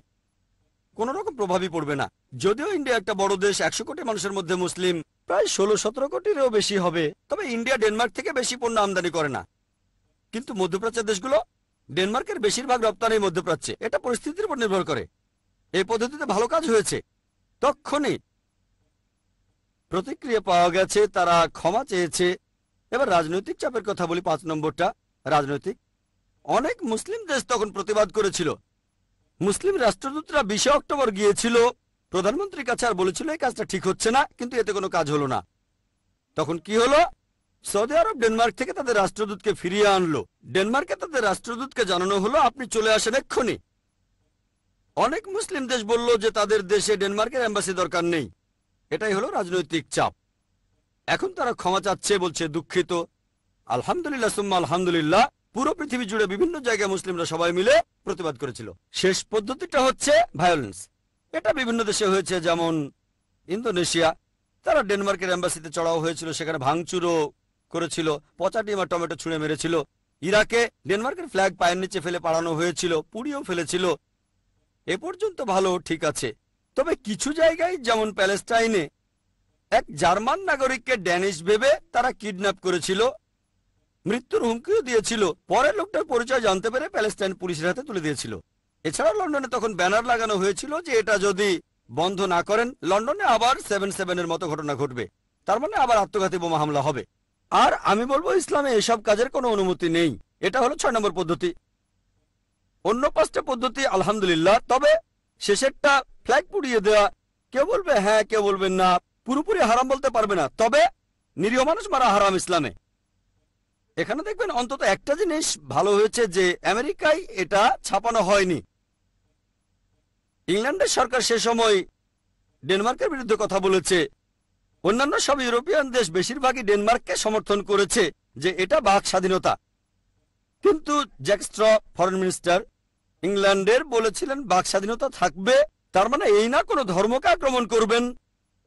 [SPEAKER 5] কোন রকম প্রভাবই পড়বে না। যদিও ইন্ডিয়া একটা বড় দেশ, 100 কোটি মানুষের মধ্যে মুসলিম প্রায় 16-17 কোটিরও বেশি হবে, তবে ইন্ডিয়া ডেনমার্ক থেকে বেশি পণ্য আমদানি করে না। কিন্তু মধ্যপ্রাচ্যের দেশগুলো, ডেনমার্কের বেশিরভাগ রপ্তানি মধ্যপ্রাচ্যে, এটা পরিস্থিতির উপর নির্ভর করে। এই পদ্ধতিতে ভালো কাজ হয়েছে, তক্ষণই প্রতিক্রিয়া পাওয়া গেছে, তারা ক্ষমা চেয়েছে। এবার রাজনৈতিক চাপের কথা বলি, 5 নম্বরটা রাজনৈতিক। অনেক মুসলিম দেশ তখন প্রতিবাদ করেছিল। মুসলিম রাষ্ট্রদূতরা 20 অক্টোবর গিয়েছিল প্রধানমন্ত্রীর কাছে আর বলেছিল এই কাজটা ঠিক হচ্ছে না, কিন্তু এতে কোনো কাজ হলো না। তখন কি হলো, সৌদি আরব ডেনমার্ক থেকে তাদের রাষ্ট্রদূতকে ফিরিয়ে আনলো। ডেনমার্কে তাদের রাষ্ট্রদূতকে জানানো হলো আপনি চলে আসেন এক্ষুনি। অনেক মুসলিম দেশ বলল যে তাদের দেশে ডেনমার্কের এম্বাসি দরকার নেই। এটাই হলো রাজনৈতিক চাপ। এখন তারা ক্ষমা চাচ্ছে, বলছে দুঃখিত। আলহামদুলিল্লাহ সুম্মা আলহামদুলিল্লাহ, পুরো পৃথিবী জুড়ে বিভিন্ন জায়গায় মুসলিমরা সবাই মিলে প্রতিবাদ করেছিল। শেষ পদ্ধতিটা হচ্ছে ভায়োলেন্স। এটা বিভিন্ন দেশে হয়েছে, যেমন ইন্দোনেশিয়া, তারা ডেনমার্কের এম্বাসিতে চড়াও হয়েছিল, সেখানে ভাঙচুরও করেছিল, পচা ডিম আর টমেটো ছুঁড়ে মেরেছিল। ইরাকে ডেনমার্কের ফ্ল্যাগ পায়ের নিচে ফেলে পালানো হয়েছিল, পুড়িয়েও ফেলেছিল। এ পর্যন্ত ভালো, ঠিক আছে। তবে কিছু জায়গায় যেমন প্যালেস্টাইনে এক জার্মান নাগরিককে ড্যানিশ ভেবে তারা কিডন্যাপ করেছিল, মৃত্যুর হুমকিও দিয়েছিল। পরে লোকটার পরিচয় জানতে পেরে প্যালেস্টাইন পুলিশের হাতে তুলে দিয়েছিল। এছাড়াও লন্ডনে তখন ব্যানার লাগানো হয়েছিল যে এটা যদি বন্ধ না করেন লন্ডনে আবার 7/7-এর মতো ঘটনা ঘটবে, তার মানে আবার আত্মঘাতী বোমা হামলা হবে। আর আমি বলবো ইসলামে এসব কাজের কোনো অনুমতি নেই। এটা হলো 6 নম্বর পদ্ধতি। অন্য 5টা পদ্ধতি আলহামদুলিল্লাহ, তবে শেষেরটা ফ্ল্যাগ পুড়িয়ে দেওয়া, কেউ বলবে হ্যাঁ, কেউ বলবেন না, পুরোপুরি হারাম বলতে পারবে না, তবে নিরীহ মানুষ মারা হারাম ইসলামে। এখানে দেখবেন অন্তত একটা জিনিস ভালো হয়েছে, যে আমেরিকায় এটা ছাপানো হয়নি। ইংল্যান্ডের সরকার সে সময় ডেনমার্কের বিরুদ্ধে কথা বলেছে, অন্যান্য সব ইউরোপিয়ান দেশ বেশিরভাগই ডেনমার্ককে সমর্থন করেছে যে এটা বাক স্বাধীনতা। কিন্তু জ্যাক স্ট্র ফরেন মিনিস্টার ইংল্যান্ডের বলেছিলেন বাক স্বাধীনতা থাকবে, তার মানে এই না কোনো ধর্মকে আক্রমণ করবেন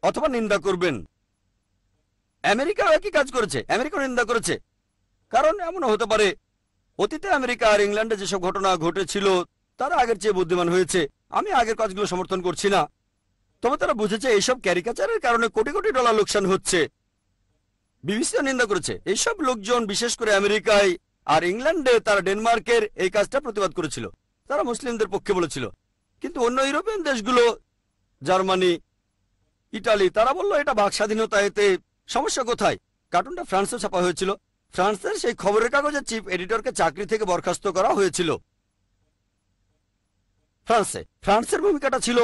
[SPEAKER 5] অথবা নিন্দা করবেন। আমেরিকাও একই কাজ করেছে, আমেরিকাও নিন্দা করেছে। কারণ এমনও হতে পারে অতীতে আমেরিকা আর ইংল্যান্ডে যেসব ঘটনা ঘটেছিল তারা আগের চেয়ে বুদ্ধিমান হয়েছে। আমি আগের কাজগুলো সমর্থন করছি না, তবে তারা বুঝেছে এইসব ক্যারিকাচারের কারণে কোটি কোটি ডলার লোকসান হচ্ছে। বিবিসিও নিন্দা করেছে। এইসব লোকজন বিশেষ করে আমেরিকায় আর ইংল্যান্ডে তারা ডেনমার্কের এই কাজটা প্রতিবাদ করেছিল, তারা মুসলিমদের পক্ষে বলেছিল। কিন্তু অন্য ইউরোপিয়ান দেশগুলো, জার্মানি, ইটালি, তারা বলল এটা বাক স্বাধীনতা, এতে সমস্যা কোথায়। কার্টুনটা ফ্রান্সেও ছাপা হয়েছিল। ফ্রান্সের সেই খবরের কাগজের চিফ এডিটরকে চাকরি থেকে বরখাস্ত করা হয়েছিল। ফ্রান্সের ভূমিকাটা ছিল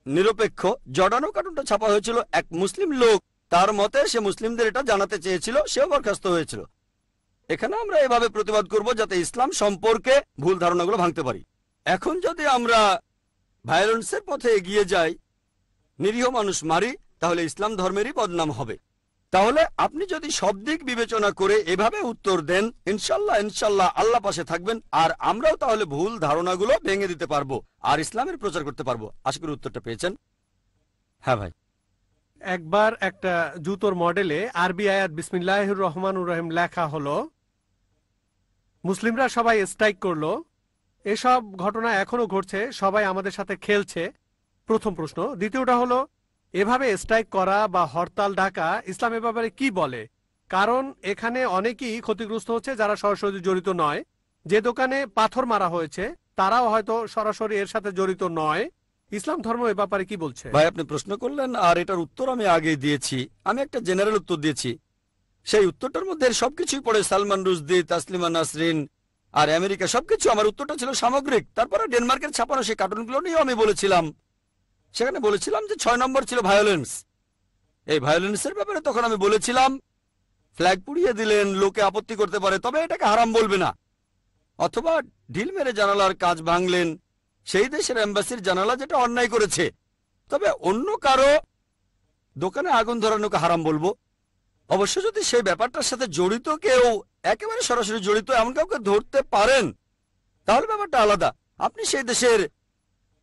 [SPEAKER 5] নিরপেক্ষ। জর্ডানো কার্টুনটা ছাপা হয়েছিল এক মুসলিম লোক, তার মতে সে মুসলিমদের এটা জানাতে চেয়েছিল, সেও বরখাস্ত হয়েছিল। এখানে আমরা এভাবে প্রতিবাদ করব যাতে ইসলাম সম্পর্কে ভুল ধারণাগুলো ভাঙতে পারি। এখন যদি আমরা ভায়োলেন্সের পথে এগিয়ে যাই, নিরীহ মানুষ মারি, তাহলে ইসলাম ধর্মেরই বদনাম হবে। তাহলে আপনি যদি সব দিক বিবেচনা করে এভাবে উত্তর দেন, ইনশাল্লাহ ইনশাল্লাহ আল্লাহ পাশে থাকবেন, আর আমরাও তাহলে ভুল ধারণাগুলো ভেঙে দিতে পারবো আর ইসলামের প্রচার করতে পারবো। আশা করি উত্তরটা পেয়েছেন। হ্যাঁ ভাই।
[SPEAKER 3] একবার একটা জুতোর মডেলে আরবি আয়াত বিসমিল্লাহির রহমানুর রহিম লেখা হলো, মুসলিমরা সবাই স্ট্রাইক করলো, এসব ঘটনা এখনো ঘটছে, সবাই আমাদের সাথে খেলছে। প্রথম প্রশ্ন। দ্বিতীয়টা হলো, এভাবে স্ট্রাইক করা বা হরতাল ডাকা ইসলাম এ ব্যাপারে কি বলে? কারণ এখানে অনেকেই ক্ষতিগ্রস্ত হচ্ছে যারা সরাসরি জড়িত নয়। যে দোকানে পাথর মারা হয়েছে তারাও হয়তো সরাসরি এর সাথে জড়িত নয়। ইসলাম ধর্ম এ ব্যাপারে কি বলছে?
[SPEAKER 5] ভাই আপনি প্রশ্ন করলেন আর এটার উত্তর আমি আগেই দিয়েছি। আমি একটা জেনারেল উত্তর দিয়েছি, সেই উত্তরটার মধ্যে সবকিছুই পড়ে, সালমান রুশদি, তাসলিমা নাসরিন আর আমেরিকা সবকিছু। আমার উত্তরটা ছিল সামগ্রিক। তারপরে ডেনমার্কের ছাপানো সেই কার্টুনগুলো নিয়েও আমি বলেছিলাম, সেখানে বলেছিলাম যে 6 নম্বর ছিল ভায়োলেন্স। এই ভায়োলেন্সের ব্যাপারে তখন আমি বলেছিলাম, ফ্ল্যাগ পুড়িয়ে দিলেন, লোকে আপত্তি করতে পারে, তবে এটাকে হারাম বলবে না। অথবা ঢিল মেরে জানালার কাজ ভাঙলেন, সেই দেশের এম্বাসির জানালা যেটা অন্যায় করেছে, তবে অন্য কারো দোকানে আগুন ধরানোকে হারাম বলবো। অবশ্য যদি সেই ব্যাপারটার সাথে জড়িত কেউ, একেবারে সরাসরি জড়িত এমন কাউকে ধরতে পারেন, তাহলে ব্যাপারটা আলাদা। আপনি সেই দেশের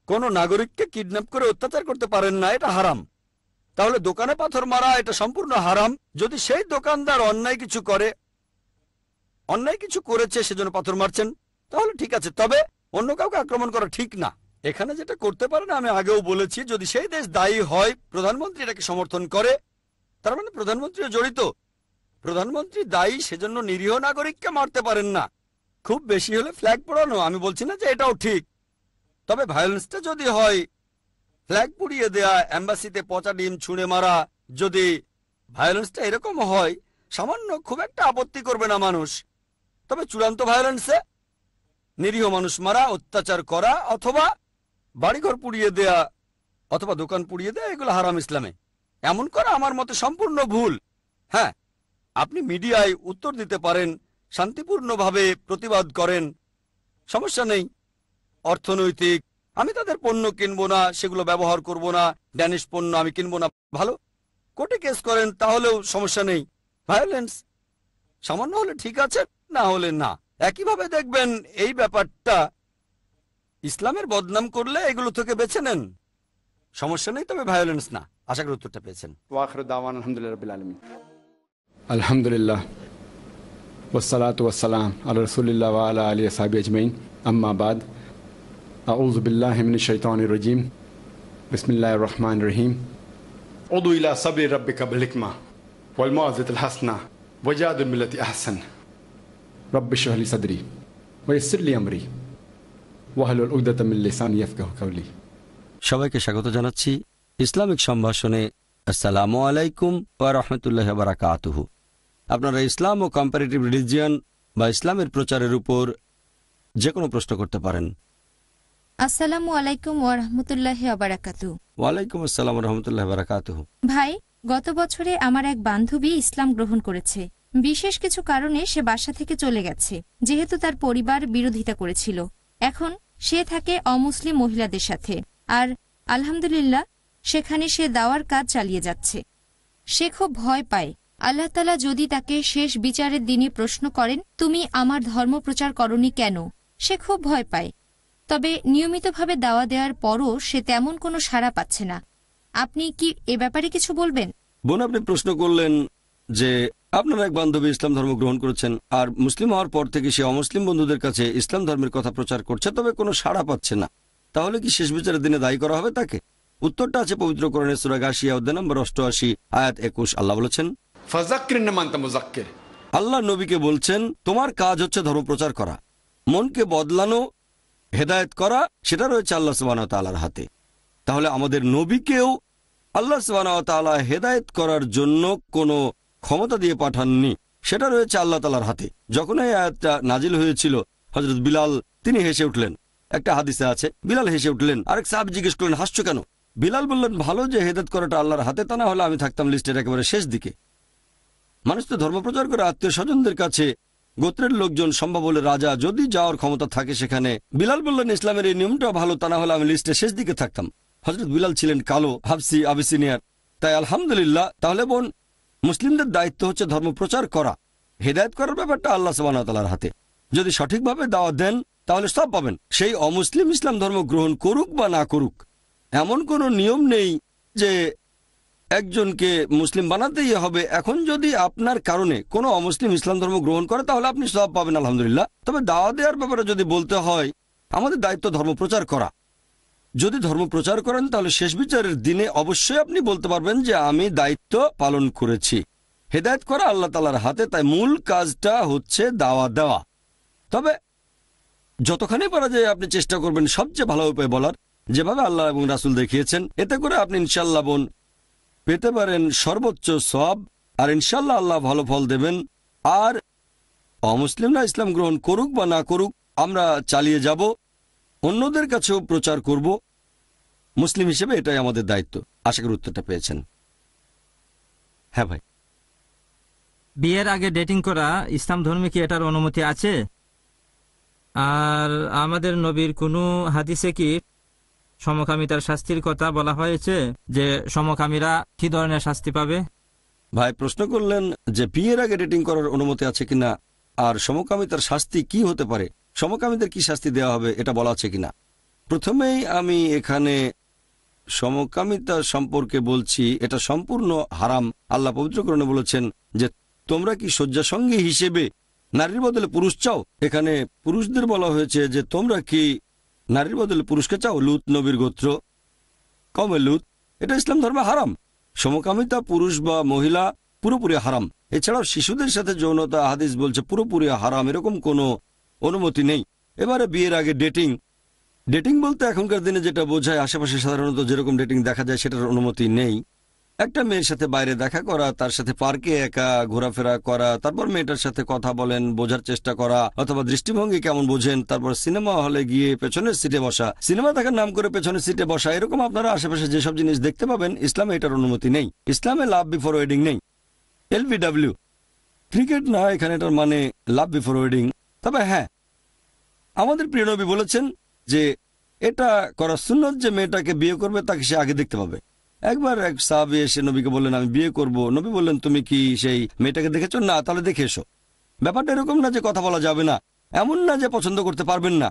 [SPEAKER 5] কোন নাগরিককে কিডন্যাপ করে অত্যাচার করতে পারেন না, এটা হারাম। তাহলে দোকানে পাথর মারা এটা সম্পূর্ণ হারাম। যদি সেই দোকানদার অন্যায় কিছু করেছে সেজন্য পাথর মারছেন, তাহলে ঠিক আছে, তবে অন্য কাউকে আক্রমণ করা ঠিক না। এখানে যেটা করতে পারে না, আমি আগেও বলেছি, যদি সেই দেশ দায়ী হয়, প্রধানমন্ত্রী এটাকে সমর্থন করে, তার মানে প্রধানমন্ত্রীও জড়িত। প্রধানমন্ত্রী দায়ী, সেজন্য নিরীহ নাগরিককে মারতে পারেন না। খুব বেশি হলে ফ্ল্যাগ পোড়ানো, আমি বলছি না যে এটাও ঠিক, তবে ভায়োলেন্সটা যদি হয় ফ্ল্যাগ পুড়িয়ে দেয়া, এম্বাসিতে পচা ডিম ছুঁড়ে মারা, যদি ভায়োলেন্সটা এরকম হয়, সামান্য খুব একটা আপত্তি করবে না মানুষ। তবে চূড়ান্ত ভায়োলেন্সে নিরীহ মানুষ মারা, অত্যাচার করা, অথবা বাড়িঘর পুড়িয়ে দেয়া, অথবা দোকান পুড়িয়ে দেয়া, এগুলো হারাম ইসলামে। এমন করা আমার মতে সম্পূর্ণ ভুল। হ্যাঁ, আপনি মিডিয়ায় উত্তর দিতে পারেন, শান্তিপূর্ণভাবে প্রতিবাদ করেন, সমস্যা নেই। অর্থনৈতিক, আমি তাদের পণ্য কিনবো না, সেগুলো ব্যবহার করব না, ড্যানিশ পণ্য আমি কিনবো না, ভালো। কোর্টে কেস করেন, তাহলেও সমস্যা নেই। ভায়োলেন্স সামান্য হলে ঠিক আছে, না হলে না। একইভাবে দেখবেন এই ব্যাপারটা ইসলামের বদনাম করলে এগুলো থেকে বেছে নেন, সমস্যা নেই, তবে ভায়োলেন্স না। আশা করি উত্তরটা পেয়েছেন।
[SPEAKER 4] ওয়াখির দাওয়ানা আলহামদুলিল্লাহি রাব্বিল আলামিন। আলহামদুলিল্লাহ ওয়াসসালাতু ওয়াসসালাম আলা রাসূলিল্লাহ ওয়া আলা আলিহি ওয়া সাহবিহি আজমাইন, আম্মা বাদ। আউযু বিল্লাহি মিনাশ শাইতানির রাজীম, বিসমিল্লাহির রহমানির রহিম। উদু ইলা সাবরি রাব্বিকা বিল হিকমা ওয়াল মাউযিজাতিল হাসানা ওয়াজাদিল বিল্লাতি আহসান রব্বি ইশরাহ লি সাদরি ওয়া ইয়াসসির লি আমরি ওয়াহলুল উকদাতাম মিন লিসানি ইয়াফকাহু কাওলি।
[SPEAKER 5] সবাইকে স্বাগত জানাচ্ছি ইসলামিক সম্ভাষণে। আসসালামু আলাইকুম ওয়া রাহমাতুল্লাহি ওয়া বারাকাতুহু। আপনারা ইসলাম ও কম্পারেটিভ রিলিজিয়ন বা ইসলামের প্রচারের উপর যে কোনো প্রশ্ন করতে পারেন।
[SPEAKER 7] আসসালামু আলাইকুম ওয়া রাহমাতুল্লাহি ওয়া বারাকাতুহু।
[SPEAKER 5] ওয়ালাইকুম আসসালাম ওয়া রাহমাতুল্লাহি ওয়া বারাকাতুহু।
[SPEAKER 7] ভাই, গত বছরে আমার এক বান্ধবী ইসলাম গ্রহণ করেছে। বিশেষ কিছু কারণে সে বাসা থেকে চলে গেছে, যেহেতু তার পরিবার বিরোধিতা করেছিল। এখন সে থাকে অমুসলিম মহিলাদের সাথে, আর আলহামদুলিল্লাহ সেখানে সে দাওয়ার কাজ চালিয়ে যাচ্ছে। সে খুব ভয় পায়, আল্লাহ তাআলা যদি তাকে শেষ বিচারের দিনে প্রশ্ন করেন, তুমি আমার ধর্ম প্রচার করনি কেন? সে খুব ভয় পায়। তবে নিয়মিতভাবে দাওয়া দেওয়ার পরও সে তেমন কোনো সাড়া পাচ্ছে না। আপনি কি এ ব্যাপারে কিছু বলবেন?
[SPEAKER 5] বোন, আপনি প্রশ্ন করলেন যে আপনার এক বান্ধবী ইসলাম ধর্ম গ্রহণ করেছেন, আর মুসলিম হওয়ার পর থেকে সে অমুসলিম বন্ধুদের কাছে ইসলাম ধর্মের কথা প্রচার করছে, তবে কোনো সাড়া পাচ্ছে না। তাহলে কি শেষ বিচারের দিনে দায়ী করা হবে তাকে? উত্তরটা আছে পবিত্র কোরআনে সূরা গাশিয়া অধ্যায় নম্বর 88 আয়াত 21। আল্লাহ বলেছেন,
[SPEAKER 4] ফাযাক্কির ইন্নামা আনতা মুযাক্কির।
[SPEAKER 5] আল্লাহ নবীকে বলছেন, তোমার কাজ হচ্ছে ধর্ম প্রচার করা, মনকে বদলানো, হেদায়েত করা, সেটা রয়েছে আল্লাহ সুবহানাহু ওয়া তাআলার হাতে। তাহলে আমাদের নবীকেও আল্লাহ সুবহানাহু ওয়া তাআলা হেদায়েত করার জন্য কোনো ক্ষমতা দিয়ে পাঠাননি, সেটা রয়েছে আল্লাহ তাআলার হাতে। যখন এই আয়াতটা নাজিল হয়েছিল, হযরত বিলাল তিনি হেসে উঠলেন। একটা হাদিসে আছে বিলাল হেসে উঠলেন। আরেক সাহাবী জিজ্ঞেস করলেন, হাসছো কেন? বিলাল বললেন, ভালো যে হেদায়েত করাটা আল্লাহর হাতে, তা না হলে আমি থাকতাম লিস্টের একেবারে শেষ দিকে। মানুষ তো ধর্মপ্রচার করে আত্মীয় স্বজনদের কাছে, গোত্রের লোকজন, সম্ভব হলে রাজা, যদি যাওয়ার ক্ষমতা থাকে সেখানে। বিলাল বললেন, ইসলামের এই নিয়মটা ভালো, তা না হলে আমি লিস্টের শেষ দিকে থাকতাম। হযরত বিলাল ছিলেন কালো, হাবসি, আবিসিনিয়ার। তাই আলহামদুলিল্লাহ, তাহলে বোন, মুসলিমদের দায়িত্ব হচ্ছে ধর্মপ্রচার করা। হেদায়েত করার ব্যাপারটা আল্লাহ সুবহানাহু ওয়া তাআলার হাতে। যদি সঠিকভাবে দাওয়াত দেন তাহলে সব পাবেন। সেই অমুসলিম ইসলাম ধর্ম গ্রহণ করুক বা না করুক, এমন কোনো নিয়ম নেই যে একজনকে মুসলিম বানাতেই হবে। এখন যদি আপনার কারণে কোনো অমুসলিম ইসলাম ধর্ম গ্রহণ করে তাহলে আপনি সব পাবেন আলহামদুলিল্লাহ। তবে দাওয়াত দেওয়ার ব্যাপারে যদি বলতে হয়, আমাদের দায়িত্ব ধর্মপ্রচার করা। যদি ধর্মপ্রচার করেন তাহলে শেষ বিচারের দিনে অবশ্যই আপনি বলতে পারবেন যে আমি দায়িত্ব পালন করেছি। হেদায়েত করা আল্লাহ তাআলার হাতে, তাই মূল কাজটা হচ্ছে দাওয়াত দেওয়া। তবে যতখানি পারা যায় আপনি চেষ্টা করবেন সবচেয়ে ভালো উপায় বলার, যেভাবে আল্লাহ এবং রাসূল দেখিয়েছেন। এতে করে আপনি ইনশাআল্লাহ বোন পেতে পারেন সর্বোচ্চ সওয়াব, আর ইনশাআল্লাহ আল্লাহ ভালো ফল দেবেন। আর অমুসলিমরা ইসলাম গ্রহণ করুক বা না করুক, আমরা চালিয়ে যাব, অন্যদের কাছেও প্রচার করব। মুসলিম হিসেবে এটাই আমাদের দায়িত্ব। আশা করি উত্তরটা পেয়েছেন। হ্যাঁ ভাই।
[SPEAKER 8] বিয়ের আগে ডেটিং করা ইসলাম ধর্মে কি এটার অনুমতি আছে? আর আমাদের নবীর কোনো হাদিসে কি সমকামিতার শাস্তির কথা বলা হয়েছে, যে সমকামীরা কি ধরনের শাস্তি পাবে?
[SPEAKER 5] ভাই প্রশ্ন করলেন যে বিয়ের আগে ডেটিং করার অনুমতি আছে কিনা, আর সমকামিতার শাস্তি কি হতে পারে, সমকামীদের কি শাস্তি দেওয়া হবে এটা বলা আছে কিনা। প্রথমেই আমি এখানে সমকামিতা সম্পর্কে বলছি, এটা সম্পূর্ণ হারাম। আল্লাহ পবিত্রকরণে বলেছেন যে তোমরা কি শয্যাসঙ্গী হিসেবে নারীর বদলে পুরুষ চাও। এখানে পুরুষদের বলা হয়েছে যে তোমরা কি নারীর বদলে পুরুষকে চাও। লুত নবীর গোত্র, কওমে লুত। এটা ইসলাম ধর্মে হারাম। সমকামিতা পুরুষ বা মহিলা পুরোপুরি হারাম। এছাড়াও শিশুদের সাথে যৌনতা হাদিস বলছে পুরোপুরি হারাম, এরকম কোনো অনুমতি নেই। এবারে বিয়ের আগে ডেটিং, ডেটিং বলতে এখনকার দিনে যেটা বোঝায়, আশেপাশে সাধারণত যেরকম ডেটিং দেখা যায় সেটার অনুমতি নেই। একটা মেয়ের সাথে বাইরে দেখা করা, তার সাথে পার্কে একা ঘোরাফেরা করা, তারপর মেয়েটার সাথে কথা বলেন, বোঝার চেষ্টা করা, অথবা দৃষ্টিভঙ্গি কেমন বোঝেন, তারপর সিনেমা হলে গিয়ে পেছনের সিটে বসা, সিনেমা দেখার নাম করে পেছনের সিটে বসা, এরকম আপনারা আশেপাশে যেসব জিনিস দেখতে পাবেন, ইসলামে এটার অনুমতি নেই। ইসলামে লাভ বিফোর ওয়েডিং নেই। LBW ক্রিকেট না, এখানে এটার মানে লাভ বিফোর ওয়েডিং। তবে হ্যাঁ, আমাদের প্রিয় নবী বলেছেন যে এটা করা সুন্নত, যে মেয়েটাকে বিয়ে করবে তাকে সে আগে দেখতে পাবে। একবার এক সাহাবী এসে নবীকে বললেন আমি বিয়ে করব। নবী বললেন তুমি কি সেই মেয়েটাকে দেখেছো? না। তাহলে দেখে এসো। ব্যাপারটা এরকম না যে কথা বলা যাবে না, এমন না যে পছন্দ করতে পারবেন না।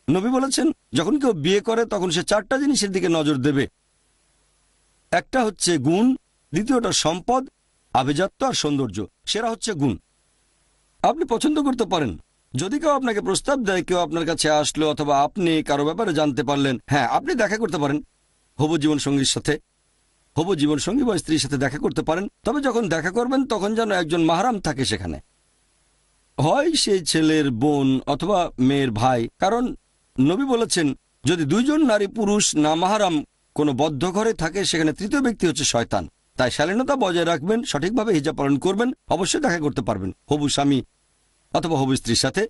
[SPEAKER 5] নবী বলেছেন যখন কেউ বিয়ে করে তখন সে 4টা জিনিসের দিকে নজর দেবে। একটা হচ্ছে গুণ, দ্বিতীয়টা সম্পদ, আভিজাত্য আর সৌন্দর্য। সেরা হচ্ছে গুণ। আপনি পছন্দ করতে পারেন, যদি কেউ আপনাকে প্রস্তাব দেয়, কেউ আপনার কাছে আসলো, অথবা আপনি কারো ব্যাপারে জানতে পারলেন, হ্যাঁ আপনি দেখা করতে পারেন হবু জীবনসঙ্গীর সাথে, হবু জীবনসঙ্গী বা স্ত্রীর সাথে দেখা করতে পারেন। তবে যখন দেখা করবেন তখন যেন একজন মাহরাম থাকে সেখানে, হয় সেই ছেলের বোন অথবা মেয়ের ভাই। কারণ নবী বলেছেন যদি 2 জন নারী পুরুষ না মাহরাম কোনো বদ্ধ ঘরে থাকে, সেখানে তৃতীয় ব্যক্তি হচ্ছে শয়তান। তাই শালীনতা বজায় রাখবেন, সঠিকভাবে হিজাব পালন করবেন, অবশ্যই দেখা করতে পারবেন হবু স্বামী অথবা হবু স্ত্রীর সাথে।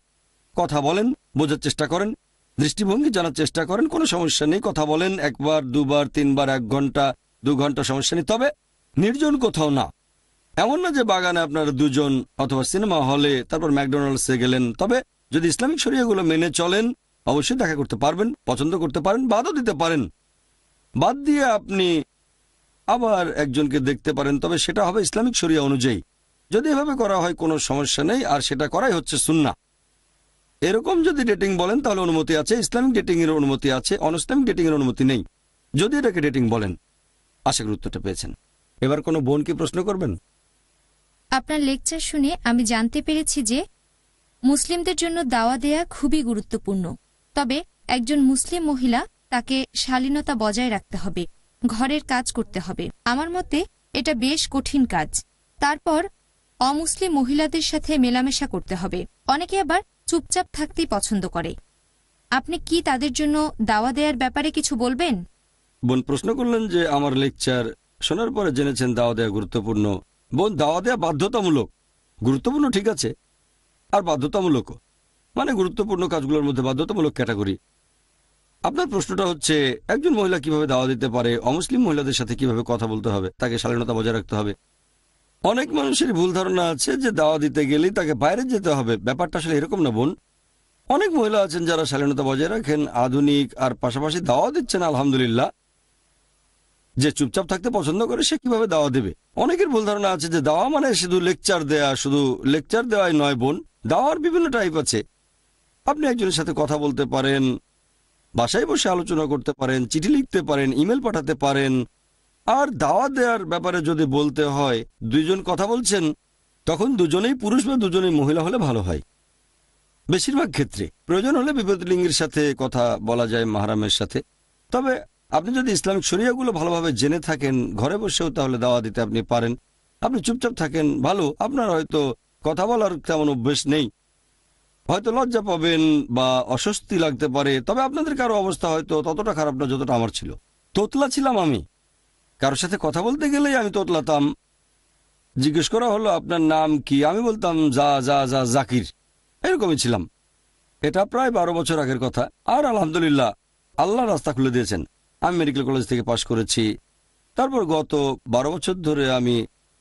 [SPEAKER 5] কথা বলেন, বোঝার চেষ্টা করেন, দৃষ্টিভঙ্গি জানার চেষ্টা করেন, কোনো সমস্যা নেই। কথা বলেন 1 বার 2 বার 3 বার, 1 ঘন্টা 2 ঘন্টা, সমস্যা নেই। তবে নির্জন কোথাও না, এমন না যে বাগানে আপনারা 2 জন, অথবা সিনেমা হলে, তারপর ম্যাকডোনাল্ডসে গেলেন। তবে যদি ইসলামিক শরিয়াগুলো মেনে চলেন অবশ্যই দেখা করতে পারবেন, পছন্দ করতে পারেন, বাদও দিতে পারেন। বাদ দিয়ে আপনি আবার একজনকে দেখতে পারেন, তবে সেটা হবে ইসলামিক শরিয়া অনুযায়ী। যদি এভাবে করা হয় কোনো সমস্যা নেই, আর সেটা করাই হচ্ছে সুন্নাহ। এরকম যদি ডেটিং বলেন তাহলে অনুমতি আছে, ইসলামিক ডেটিং এর অনুমতি আছে, অনইসলামিক ডেটিং এর অনুমতি নেই, যদি এটাকে ডেটিং বলেন। আশা করি উত্তরটা পেয়েছেন। এবার কোনো বোন কি প্রশ্ন করবেন?
[SPEAKER 7] আপনার লেকচার শুনে আমি জানতে পেরেছি যে মুসলিমদের জন্য দাওয়া দেয়া খুবই গুরুত্বপূর্ণ। তবে একজন মুসলিম মহিলা, তাকে শালীনতা বজায় রাখতে হবে, ঘরের কাজ করতে হবে। আমার মতে এটা বেশ কঠিন কাজ। তারপর অমুসলিম মহিলাদের সাথে মেলামেশা করতে হবে। অনেকে আবার চুপচাপ থাকতেই পছন্দ করে। আপনি কি তাদের জন্য দাওয়া দেওয়ার ব্যাপারে কিছু বলবেন?
[SPEAKER 5] বোন প্রশ্ন করলেন যে আমার লেকচার শোনার পরে জেনেছেন দাওয়া দেওয়া গুরুত্বপূর্ণ। বোন, দাওয়া দেওয়া বাধ্যতামূলক। গুরুত্বপূর্ণ ঠিক আছে, আর বাধ্যতামূলকও। মানে গুরুত্বপূর্ণ কাজগুলোর মধ্যে বাধ্যতামূলক ক্যাটাগরি। আপনার প্রশ্নটা হচ্ছে একজন মহিলা কিভাবে দাওয়া দিতে পারে, অমুসলিম মহিলাদের সাথে কিভাবে কথা বলতে হবে, তাকে শালীনতা বজায় রাখতে হবে। অনেক মানুষের ভুল ধারণা আছে যে দাওয়া দিতে গেলেই তাকে বাইরে যেতে হবে। ব্যাপারটা আসলে এরকম না বোন। অনেক মহিলা আছেন যারা শালীনতা বজায় রাখেন, আধুনিক, আর পাশাপাশি দাওয়া দিচ্ছেন আলহামদুলিল্লাহ। যে চুপচাপ থাকতে পছন্দ করে সে কিভাবে দাওয়া দেবে? অনেকের ভুল ধারণা আছে যে দাওয়া মানে শুধু লেকচার দেয়া, শুধু লেকচার দেওয়াই নয় বোন, দাওয়ার বিভিন্ন টাইপ আছে। আপনি একজনের সাথে কথা বলতে পারেন, বাসায় বসে আলোচনা করতে পারেন, চিঠি লিখতে পারেন, ইমেল পাঠাতে পারেন। আর দাওয়া দেওয়ার ব্যাপারে যদি বলতে হয়, দুইজন কথা বলছেন, তখন দুজনেই পুরুষ বা দুজনেই মহিলা হলে ভালো হয়। বেশিরভাগ ক্ষেত্রে প্রয়োজন হলে বিপরীত লিঙ্গের সাথে কথা বলা যায়, মাহরামের সাথে। তবে আপনি যদি ইসলামিক শরিয়াগুলো ভালোভাবে জেনে থাকেন, ঘরে বসেও তাহলে দাওয়া দিতে আপনি পারেন। আপনি চুপচাপ থাকেন, ভালো। আপনার হয়তো কথা বলার তেমন অভ্যেস নেই, হয়তো লজ্জা পাবেন বা অস্বস্তি লাগতে পারে, তবে আপনাদের কারো অবস্থা হয়তো ততটা খারাপ না যতটা আমার ছিল। তোতলা ছিলাম আমি, কারোর সাথে কথা বলতে গেলেই আমি তোতলাতাম। জিজ্ঞেস করা হলো আপনার নাম কি, আমি বলতাম জাকির, এরকমই ছিলাম। এটা প্রায় 12 বছর আগের কথা। আর আলহামদুলিল্লাহ আল্লাহ রাস্তা খুলে দিয়েছেন। আমি মেডিকেল কলেজ থেকে পাশ করেছি, তারপর গত 12 বছর ধরে আমি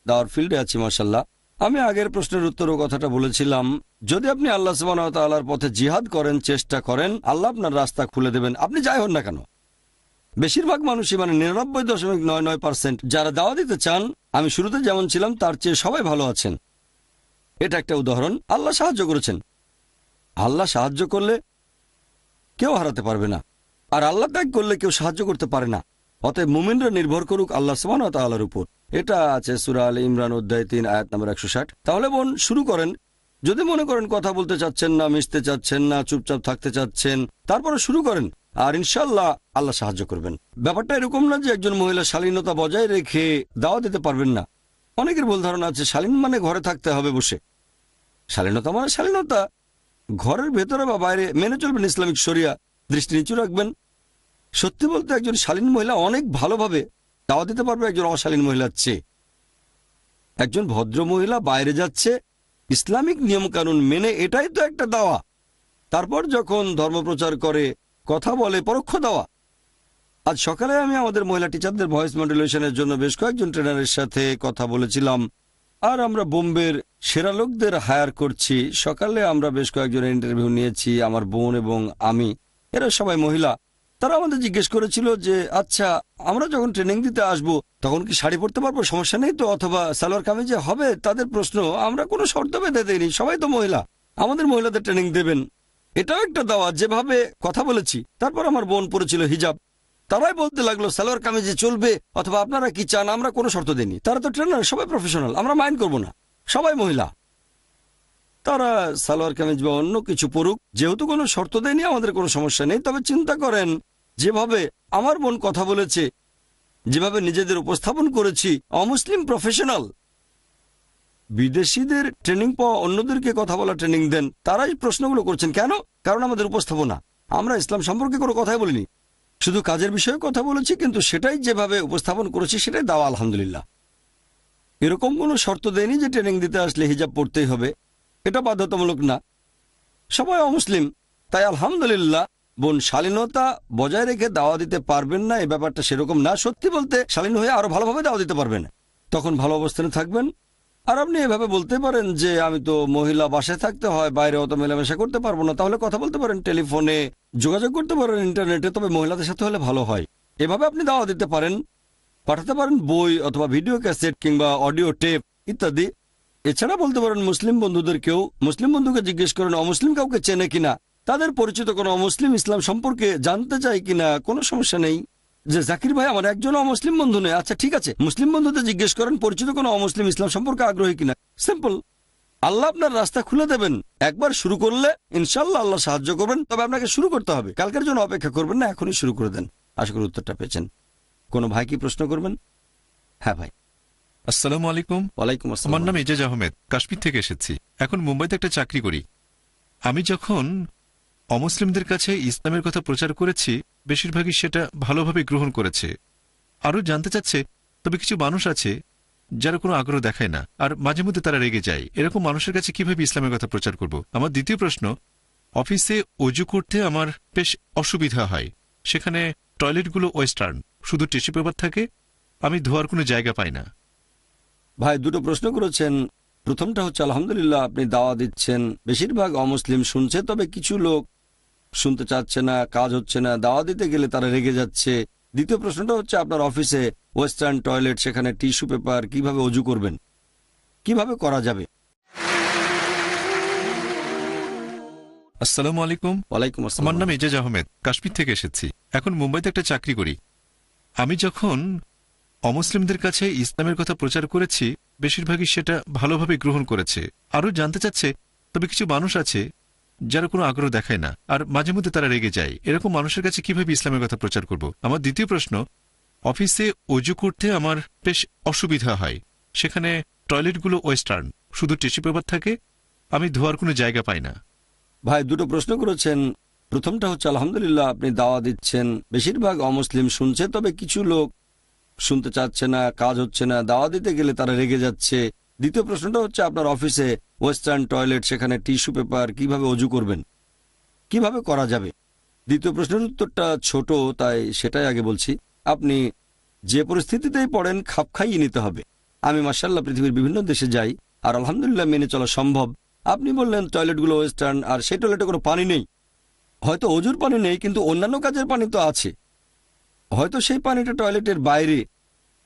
[SPEAKER 5] দাওয়ার ফিল্ডে আছি মাশাআল্লাহ। আমি আগের প্রশ্নের উত্তরও কথাটা বলেছিলাম, যদি আপনি আল্লাহ সুবহানাহু ওয়া তাআলার পথে জিহাদ করেন, চেষ্টা করেন, আল্লাহ আপনার রাস্তা খুলে দেবেন, আপনি যাই হন না কেন। বেশিরভাগ মানুষই, মানে 99.99% যারা দাওয়া দিতে চান, আমি শুরুতে যেমন ছিলাম তার চেয়ে সবাই ভালো আছেন। এটা একটা উদাহরণ। আল্লাহ সাহায্য করেছেন। আল্লাহ সাহায্য করলে কেউ হারাতে পারবে না, আর আল্লাহ ত্যাগ করলে কেউ সাহায্য করতে পারে না। অতএব মুমিনরা নির্ভর করুক আল্লাহ সুবহানাহু ওয়া তাআলার উপর। এটা আছে সূরা আলে ইমরান অধ্যায় 3 আয়াত নম্বর 160। তাহলে বোন শুরু করেন। যদি মনে করেন কথা বলতে চাচ্ছেন না, মিশতে চাচ্ছেন না, চুপচাপ থাকতে চাচ্ছেন, তারপরে শুরু করেন, আর ইনশাআল্লাহ আল্লাহ সাহায্য করবেন। ব্যাপারটা এরকম না যে একজন মহিলা শালীনতা বজায় রেখে দাওয়া দিতে পারবেন না। অনেকের ভুল ধারণা আছে শালীন মানে ঘরে থাকতে হবে বসে। শালীনতা মানে শালীনতা, ঘরের ভেতরে বা বাইরে মেনে চলবেন ইসলামিক শরিয়া, দৃষ্টি নিচু রাখবেন। সত্যি বলতে একজন শালীন মহিলা অনেক ভালোভাবে দাওয়া দিতে পারবে একজন অশালীন মহিলার চেয়ে। একজন ভদ্র মহিলা বাইরে যাচ্ছে ইসলামিক নিয়মকানুন মেনে, এটাই তো একটা দাওয়া। তারপর যখন ধর্মপ্রচার করে, কথা বলে, পরোক্ষ দাওয়া। আজ সকালে আমি আমাদের মহিলা টিচারদের ভয়েস মডুলেশনের জন্য বেশ কয়েকজন ট্রেনারের সাথে কথা বলেছিলাম, আর আমরা বোম্বের সেরা লোকদের হায়ার করছি। সকালে আমরা বেশ কয়েকজনের ইন্টারভিউ নিয়েছি, আমার বোন এবং আমি, এরা সবাই মহিলা। তারা আমাদের জিজ্ঞেস করেছিল যে আচ্ছা, আমরা যখন ট্রেনিং দিতে আসব তখন কি শাড়ি পরতে পারবো, সমস্যা নেই তো, অথবা সালোয়ার কামিজে হবে? তাদের প্রশ্ন। আমরা কোনো শর্ত বেঁধে দেইনি, সবাই তো মহিলা, আমাদের মহিলাদের ট্রেনিং দেবেন, এটাও একটা দাওয়া। যেভাবে কথা বলেছি। তারপর আমার বোন পরেছিল হিজাব, তারাই বলতে লাগলো সালোয়ার কামিজে চলবে, অথবা আপনারা কি চান, আমরা কোনো শর্ত দেইনি। তারা তো ট্রেনার, সবাই প্রফেশনাল, আমরা মাইন্ড করব না, সবাই মহিলা, তারা সালোয়ার কামিজ বা অন্য কিছু পড়ুক, যেহেতু কোনো শর্ত দেয়নি আমাদের কোনো সমস্যা নেই। তবে চিন্তা করেন যেভাবে আমার বোন কথা বলেছে, যেভাবে নিজেদের উপস্থাপন করেছি, অমুসলিম প্রফেশনাল। বিদেশিদের ট্রেনিং পাওয়া অন্যদেরকে কথা বলা ট্রেনিং দেন, তারাই প্রশ্নগুলো করছেন কেন? কারণ আমাদের উপস্থাপনা, আমরা ইসলাম সম্পর্কে কোনো কথাই বলিনি, শুধু কাজের বিষয়ে কথা বলেছি, কিন্তু সেটাই যেভাবে উপস্থাপন করেছি সেটাই দাওয়া আলহামদুলিল্লাহ। এরকম কোনো শর্ত দেয়নি যে ট্রেনিং দিতে আসলে হিজাব পড়তেই হবে, এটা বাধ্যতামূলক না, সবাই অমুসলিম। তাই আলহামদুলিল্লাহ বোন শালীনতা বজায় রেখে দাওয়া দিতে পারবেন না, এই ব্যাপারটা সেরকম না। সত্যি বলতে শালীন হয়ে আরো ভালোভাবে দাওয়া দিতে পারবেন, তখন ভালো অবস্থানে থাকবেন। আর আপনি এভাবে বলতে পারেন যে আমি তো মহিলা, বাসায় থাকতে হয়, বাইরে অত মেলামেশা করতে পারবো না, তাহলে কথা বলতে পারেন টেলিফোনে, যোগাযোগ করতে পারেন ইন্টারনেটে, তবে মহিলাদের সাথে হলে ভালো হয়। এভাবে আপনি দাওয়া দিতে পারেন, পাঠাতে পারেন বই অথবা ভিডিও ক্যাসেট কিংবা অডিও টেপ ইত্যাদি। এছাড়া বলতে পারেন মুসলিম বন্ধুদেরকেও, মুসলিম বন্ধুকে জিজ্ঞেস করেন অমুসলিম কাউকে চেনে কিনা, তাদের পরিচিত কোনো অমুসলিম ইসলাম সম্পর্কে জানতে চায় কিনা, কোনো সমস্যা নেই। যে জাকির ভাই আমার একজন অমুসলিম বন্ধু নেই, আচ্ছা ঠিক আছে, মুসলিম বন্ধুদের জিজ্ঞেস করেন পরিচিত কোনো অমুসলিম ইসলাম সম্পর্কে আগ্রহী কিনা। সিম্পল, আল্লাহ আপনার রাস্তা খুলে দেবেন। একবার শুরু করলে ইনশাল্লাহ আল্লাহ সাহায্য করবেন, তবে আপনাকে শুরু করতে হবে, কালকের জন্য অপেক্ষা করবেন না, এখনই শুরু করে দেন। আশা করি উত্তরটা পেয়েছেন। কোনো ভাই কি প্রশ্ন করবেন? হ্যাঁ ভাই।
[SPEAKER 9] আসসালামু আলাইকুম।
[SPEAKER 5] ওয়ালাইকুম আসসালাম।
[SPEAKER 9] আমার নাম এজাজ আহমেদ, কাশ্মীর থেকে এসেছি। এখন মুম্বাইতে একটা চাকরি করি। আমি যখন অমুসলিমদের কাছে ইসলামের কথা প্রচার করেছি, বেশিরভাগই সেটা ভালোভাবে গ্রহণ করেছে, আরও জানতে চাচ্ছে। তবে কিছু মানুষ আছে যারা কোনো আগ্রহ দেখায় না, আর মাঝে মধ্যে তারা রেগে যায়। এরকম মানুষের কাছে কিভাবে ইসলামের কথা প্রচার করব? আমার দ্বিতীয় প্রশ্ন, অফিসে অজু করতে আমার বেশ অসুবিধা হয়, সেখানে টয়লেটগুলো ওয়েস্টার্ন, শুধু টিস্যু পেপার থাকে, আমি ধোয়ার কোনো জায়গা পাই না।
[SPEAKER 5] ভাই দুটো প্রশ্ন করেছেন। প্রথমটা হচ্ছে আলহামদুলিল্লাহ আপনি দাওয়া দিচ্ছেন, বেশিরভাগ অমুসলিম শুনছে, তবে কিছু লোক শুনতে চাচ্ছে না, কাজ হচ্ছে না, দাওয়া দিতে গেলে তারা রেগে যাচ্ছে। দ্বিতীয় প্রশ্নটা হচ্ছে আপনার অফিসে ওয়েস্টার্ন টয়লেট, সেখানে টিস্যু পেপার, কিভাবে অজু করবেন, কিভাবে করা যাবে?
[SPEAKER 9] আসসালামু আলাইকুম।
[SPEAKER 5] ওয়ালাইকুম
[SPEAKER 9] আমার
[SPEAKER 5] আসসালাম।
[SPEAKER 9] নাম এজাজ আহমেদ, কাশ্মীর থেকে এসেছি। এখন মুম্বাইতে একটা চাকরি করি। আমি যখন অমুসলিমদের কাছে ইসলামের কথা প্রচার করেছি, বেশিরভাগই সেটা ভালোভাবে গ্রহণ করেছে, আরও জানতে চাচ্ছে। তবে কিছু মানুষ আছে যারা কোনো আগ্রহ দেখায় না, আর মাঝে মধ্যে তারা রেগে যায়। এরকম মানুষের কাছে কিভাবে ইসলামের কথা প্রচার করব? আমার দ্বিতীয় প্রশ্ন, অফিসে অজু করতে আমার বেশ অসুবিধা হয়, সেখানে টয়লেটগুলো ওয়েস্টার্ন, শুধু টিস্যু পেপার থাকে, আমি ধোয়ার কোনো জায়গা পাই না।
[SPEAKER 5] ভাই দুটো প্রশ্ন করেছেন। প্রথমটা হচ্ছে আলহামদুলিল্লাহ আপনি দাওয়া দিচ্ছেন, বেশিরভাগ অমুসলিম শুনছে, তবে কিছু লোক শুনতে চাচ্ছে না, কাজ হচ্ছে না, দাওয়া দিতে গেলে তারা রেগে যাচ্ছে। দ্বিতীয় প্রশ্নটা হচ্ছে আপনার অফিসে ওয়েস্টার্ন টয়লেট, সেখানে টিস্যু পেপার, কিভাবে অজু করবেন, কিভাবে করা যাবে? দ্বিতীয় প্রশ্নের উত্তরটা ছোট, তাই সেটাই আগে বলছি। আপনি যে পরিস্থিতিতেই পড়েন খাপ খাইয়ে নিতে হবে। আমি মাশাআল্লাহ পৃথিবীর বিভিন্ন দেশে যাই, আর আলহামদুলিল্লাহ মেনে চলা সম্ভব। আপনি বললেন টয়লেটগুলো ওয়েস্টার্ন, আর সেই টয়লেটে কোনো পানি নেই। হয়তো অজুর পানি নেই, কিন্তু অন্যান্য কাজের পানি তো আছে। হয়তো সেই পানিটা টয়লেটের বাইরে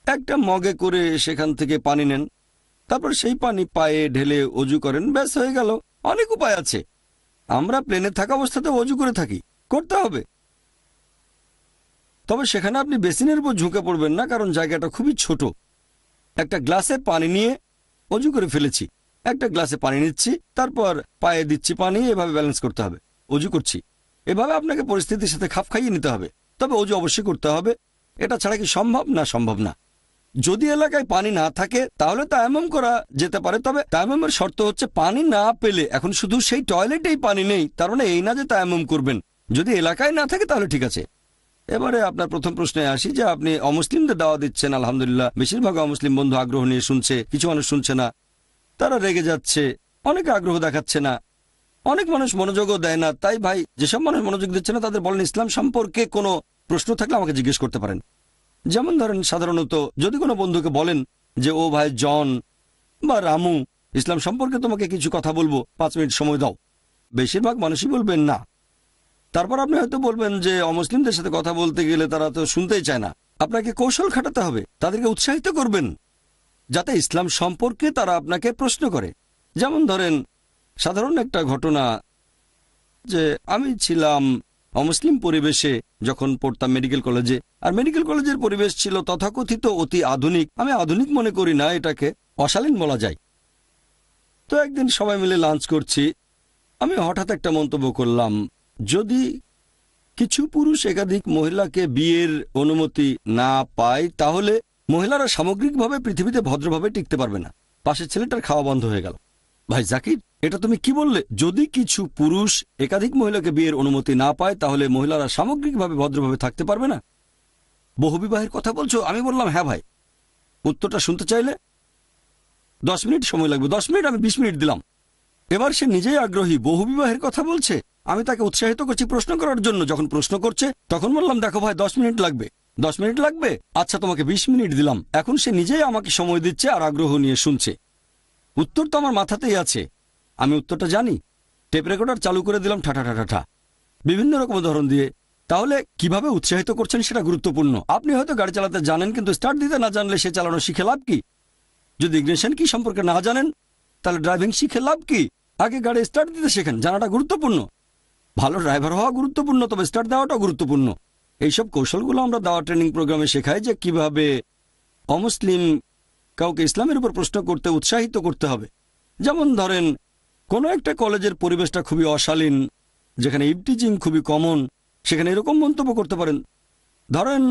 [SPEAKER 5] একটা মগে করে সেখান থেকে পানি নেন, তারপর সেই পানি পায়ে ঢেলে অজু করেন, ব্যাস হয়ে গেল। অনেক উপায় আছে। আমরা প্লেনে থাকা অবস্থাতে অজু করে থাকি, করতে হবে। তবে সেখানে আপনি বেসিনের উপর ঝুঁকে পড়বেন না, কারণ জায়গাটা খুবই ছোট। একটা গ্লাসে পানি নিয়ে অজু করে ফেলেছি, একটা গ্লাসে পানি নিচ্ছি, তারপর পায়ে দিচ্ছি পানি, এভাবে ব্যালেন্স করতে হবে। অজু করছি, এভাবে আপনাকে পরিস্থিতির সাথে খাপ খাইয়ে নিতে হবে। তবে অজু অবশ্যই করতে হবে, এটা ছাড়া কি সম্ভব? না, সম্ভব না। যদি এলাকায় পানি না থাকে তাহলে তায়াম্মুম করা যেতে পারে, তবে তায়াম্মুমের শর্ত হচ্ছে পানি না পেলে, এখন শুধু সেই টয়লেটেই পানি নেই তার মানে এই না যে তায়াম্মুম করবেন। যদি এলাকায় না থাকে তাহলে ঠিক আছে। এবারে আপনার প্রথম প্রশ্নে আসি যে আপনি অমুসলিমদের দাওয়া দিচ্ছেন। আলহামদুলিল্লাহ বেশিরভাগ অমুসলিম বন্ধু আগ্রহ নিয়ে শুনছে, কিছু মানুষ শুনছে না, তারা রেগে যাচ্ছে, অনেকে আগ্রহ দেখাচ্ছে না, অনেক মানুষ মনোযোগও দেয় না। তাই ভাই, যেসব মানুষ মনোযোগ দিচ্ছে না তাদের বলেন ইসলাম সম্পর্কে কোনো প্রশ্ন থাকলে আমাকে জিজ্ঞেস করতে পারেন। যেমন ধরেন, সাধারণত যদি কোনো বন্ধুকে বলেন যে ও ভাই জন বা রামু, ইসলাম সম্পর্কে তোমাকে কিছু কথা বলবো, 5 মিনিট সময় দাও, বেশিরভাগ মানুষই বলবেন না। তারপর আপনি হয়তো বলবেন যে অমুসলিমদের সাথে কথা বলতে গেলে তারা তো শুনতেই চায় না। আপনাকে কৌশল খাটাতে হবে, তাদেরকে উৎসাহিত করবেন যাতে ইসলাম সম্পর্কে তারা আপনাকে প্রশ্ন করে। যেমন ধরেন, সাধারণ একটা ঘটনা, যে আমি ছিলাম অমুসলিম পরিবেশে যখন পড়তাম মেডিকেল কলেজে, আর মেডিকেল কলেজের পরিবেশ ছিল তথাকথিত অতি আধুনিক। আমি আধুনিক মনে করি না, এটাকে অশালীন বলা যায়। তো একদিন সবাই মিলে লাঞ্চ করছি, আমি হঠাৎ একটা মন্তব্য করলাম, যদি কিছু পুরুষ একাধিক মহিলাকে বিয়ের অনুমতি না পায় তাহলে মহিলারা সামগ্রিকভাবে পৃথিবীতে ভদ্রভাবে টিকতে পারবে না। পাশের ছেলেটার খাওয়া বন্ধ হয়ে গেল। ভাই জাকির, এটা তুমি কি বললে? যদি কিছু পুরুষ একাধিক মহিলাকে বিয়ের অনুমতি না পায় তাহলে মহিলারা সামগ্রিকভাবে ভদ্রভাবে থাকতে পারবে না? বহুবিবাহের কথা বলছো? আমি বললাম হ্যাঁ ভাই। উত্তরটা শুনতে চাইলে 10 মিনিট সময় লাগবে। 10 মিনিট, আমি 20 মিনিট দিলাম। এবার সে নিজেই আগ্রহী, বহুবিবাহের কথা বলছে। আমি তাকে উৎসাহিত করছি প্রশ্ন করার জন্য। যখন প্রশ্ন করছে তখন বললাম, দেখো ভাই 10 মিনিট লাগবে। 10 মিনিট লাগবে, আচ্ছা তোমাকে 20 মিনিট দিলাম। এখন সে নিজেই আমাকে সময় দিচ্ছে আর আগ্রহ নিয়ে শুনছে। উত্তর তো আমার মাথাতেই আছে, আমি উত্তরটা জানি। টেপ রেকর্ডার চালু করে দিলাম, ঠাঠা ঠাঠা ঠা, বিভিন্ন রকম উদাহরণ দিয়ে। তাহলে কিভাবে উৎসাহিত করছেন সেটা গুরুত্বপূর্ণ। আপনি হয়তো গাড়ি চালাতে জানেন, কিন্তু স্টার্ট দিতে না জানলে সে চালানো শিখে লাভ কি? যদি ইগনিশন কি সম্পর্কে না জানেন তাহলে ড্রাইভিং শিখে লাভ কি? আগে গাড়ি স্টার্ট দিতে শেখেন, জানাটা গুরুত্বপূর্ণ। ভালো ড্রাইভার হওয়া গুরুত্বপূর্ণ, তবে স্টার্ট দেওয়াটাও গুরুত্বপূর্ণ। এইসব কৌশলগুলো আমরা দাওয়া ট্রেনিং প্রোগ্রামে শেখাই, যে কিভাবে অমুসলিম কাউকে ইসলামের উপর প্রশ্ন করতে উৎসাহিত করতে হবে। যেমন ধরেন, কোনো একটা কলেজের পরিবেশটা খুবই অশালীন, যেখানে ইভটিজিং খুবই কমন, সেখানে এরকম মন্তব্য করতে পারেন। ধরেন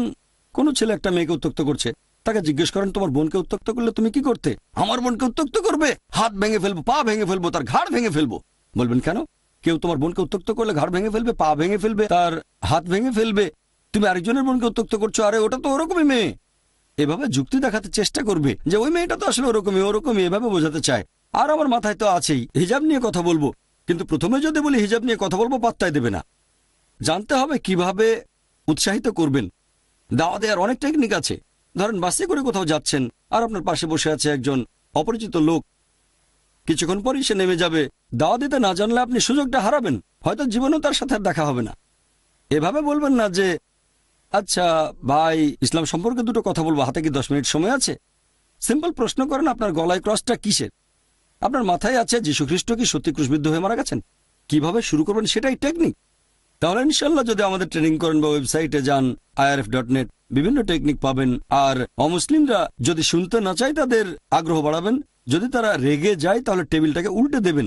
[SPEAKER 5] কোনো ছেলে একটা মেয়েকে উত্ত্যক্ত করছে, তাকে জিজ্ঞেস করেন তোমার বোনকে উত্ত্যক্ত করলে তুমি কি করতে? আমার বোনকে উত্ত্যক্ত করবে, হাত ভেঙে ফেলবো, পা ভেঙে ফেলবো, তার ঘাড় ভেঙে ফেলবো। বলবেন কেন? কেউ তোমার বোনকে উত্ত্যক্ত করলে ঘাড় ভেঙে ফেলবে, পা ভেঙে ফেলবে, তার হাত ভেঙে ফেলবে। তুমি আরেকজনের বোনকে উত্ত্যক্ত করছো, আরে ওটা তো ওরকমই মেয়ে। এভাবে যুক্তি দেখাতে চেষ্টা করবে যে ওই মেয়েটা তো আসলে ওরকমই, এভাবে বোঝাতে চায়। আর আমার মাথায় তো আছেই হিজাব নিয়ে কথা বলবো, কিন্তু প্রথমে যদি বলি হিজাব নিয়ে কথা বলবো, পাত্তাই দেবে না। জানতে হবে কিভাবে উৎসাহিত করবেন। দাওয়া দেওয়ার অনেক টেকনিক আছে। ধরেন বাসে করে কোথাও যাচ্ছেন আর আপনার পাশে বসে আছে একজন অপরিচিত লোক, কিছুক্ষণ পরই সে নেমে যাবে। দাওয়া দিতে না জানলে আপনি সুযোগটা হারাবেন, হয়তো জীবনেও তার সাথে আর দেখা হবে না। এভাবে বলবেন না যে আচ্ছা ভাই ইসলাম সম্পর্কে দুটো কথা বলবো, হাতে কি 10 মিনিট সময় আছে? সিম্পল প্রশ্ন করেন, আপনার গলায় ক্রসটা কিসের? আপনার মাথায় আছে যীশু খ্রিস্ট কি সত্যি ক্রুশবিদ্ধ হয়ে মারা গেছেন? কিভাবে শুরু করবেন সেটাই টেকনিক। তাহলে ইনশাল্লাহ যদি আমাদের ট্রেনিং করেন বা ওয়েবসাইটে যান irf.net, বিভিন্ন টেকনিক পাবেন। আর অমুসলিমরা যদি শুনতে না চায় তাদের আগ্রহ বাড়াবেন, যদি তারা রেগে যায় তাহলে টেবিলটাকে উল্টে দেবেন।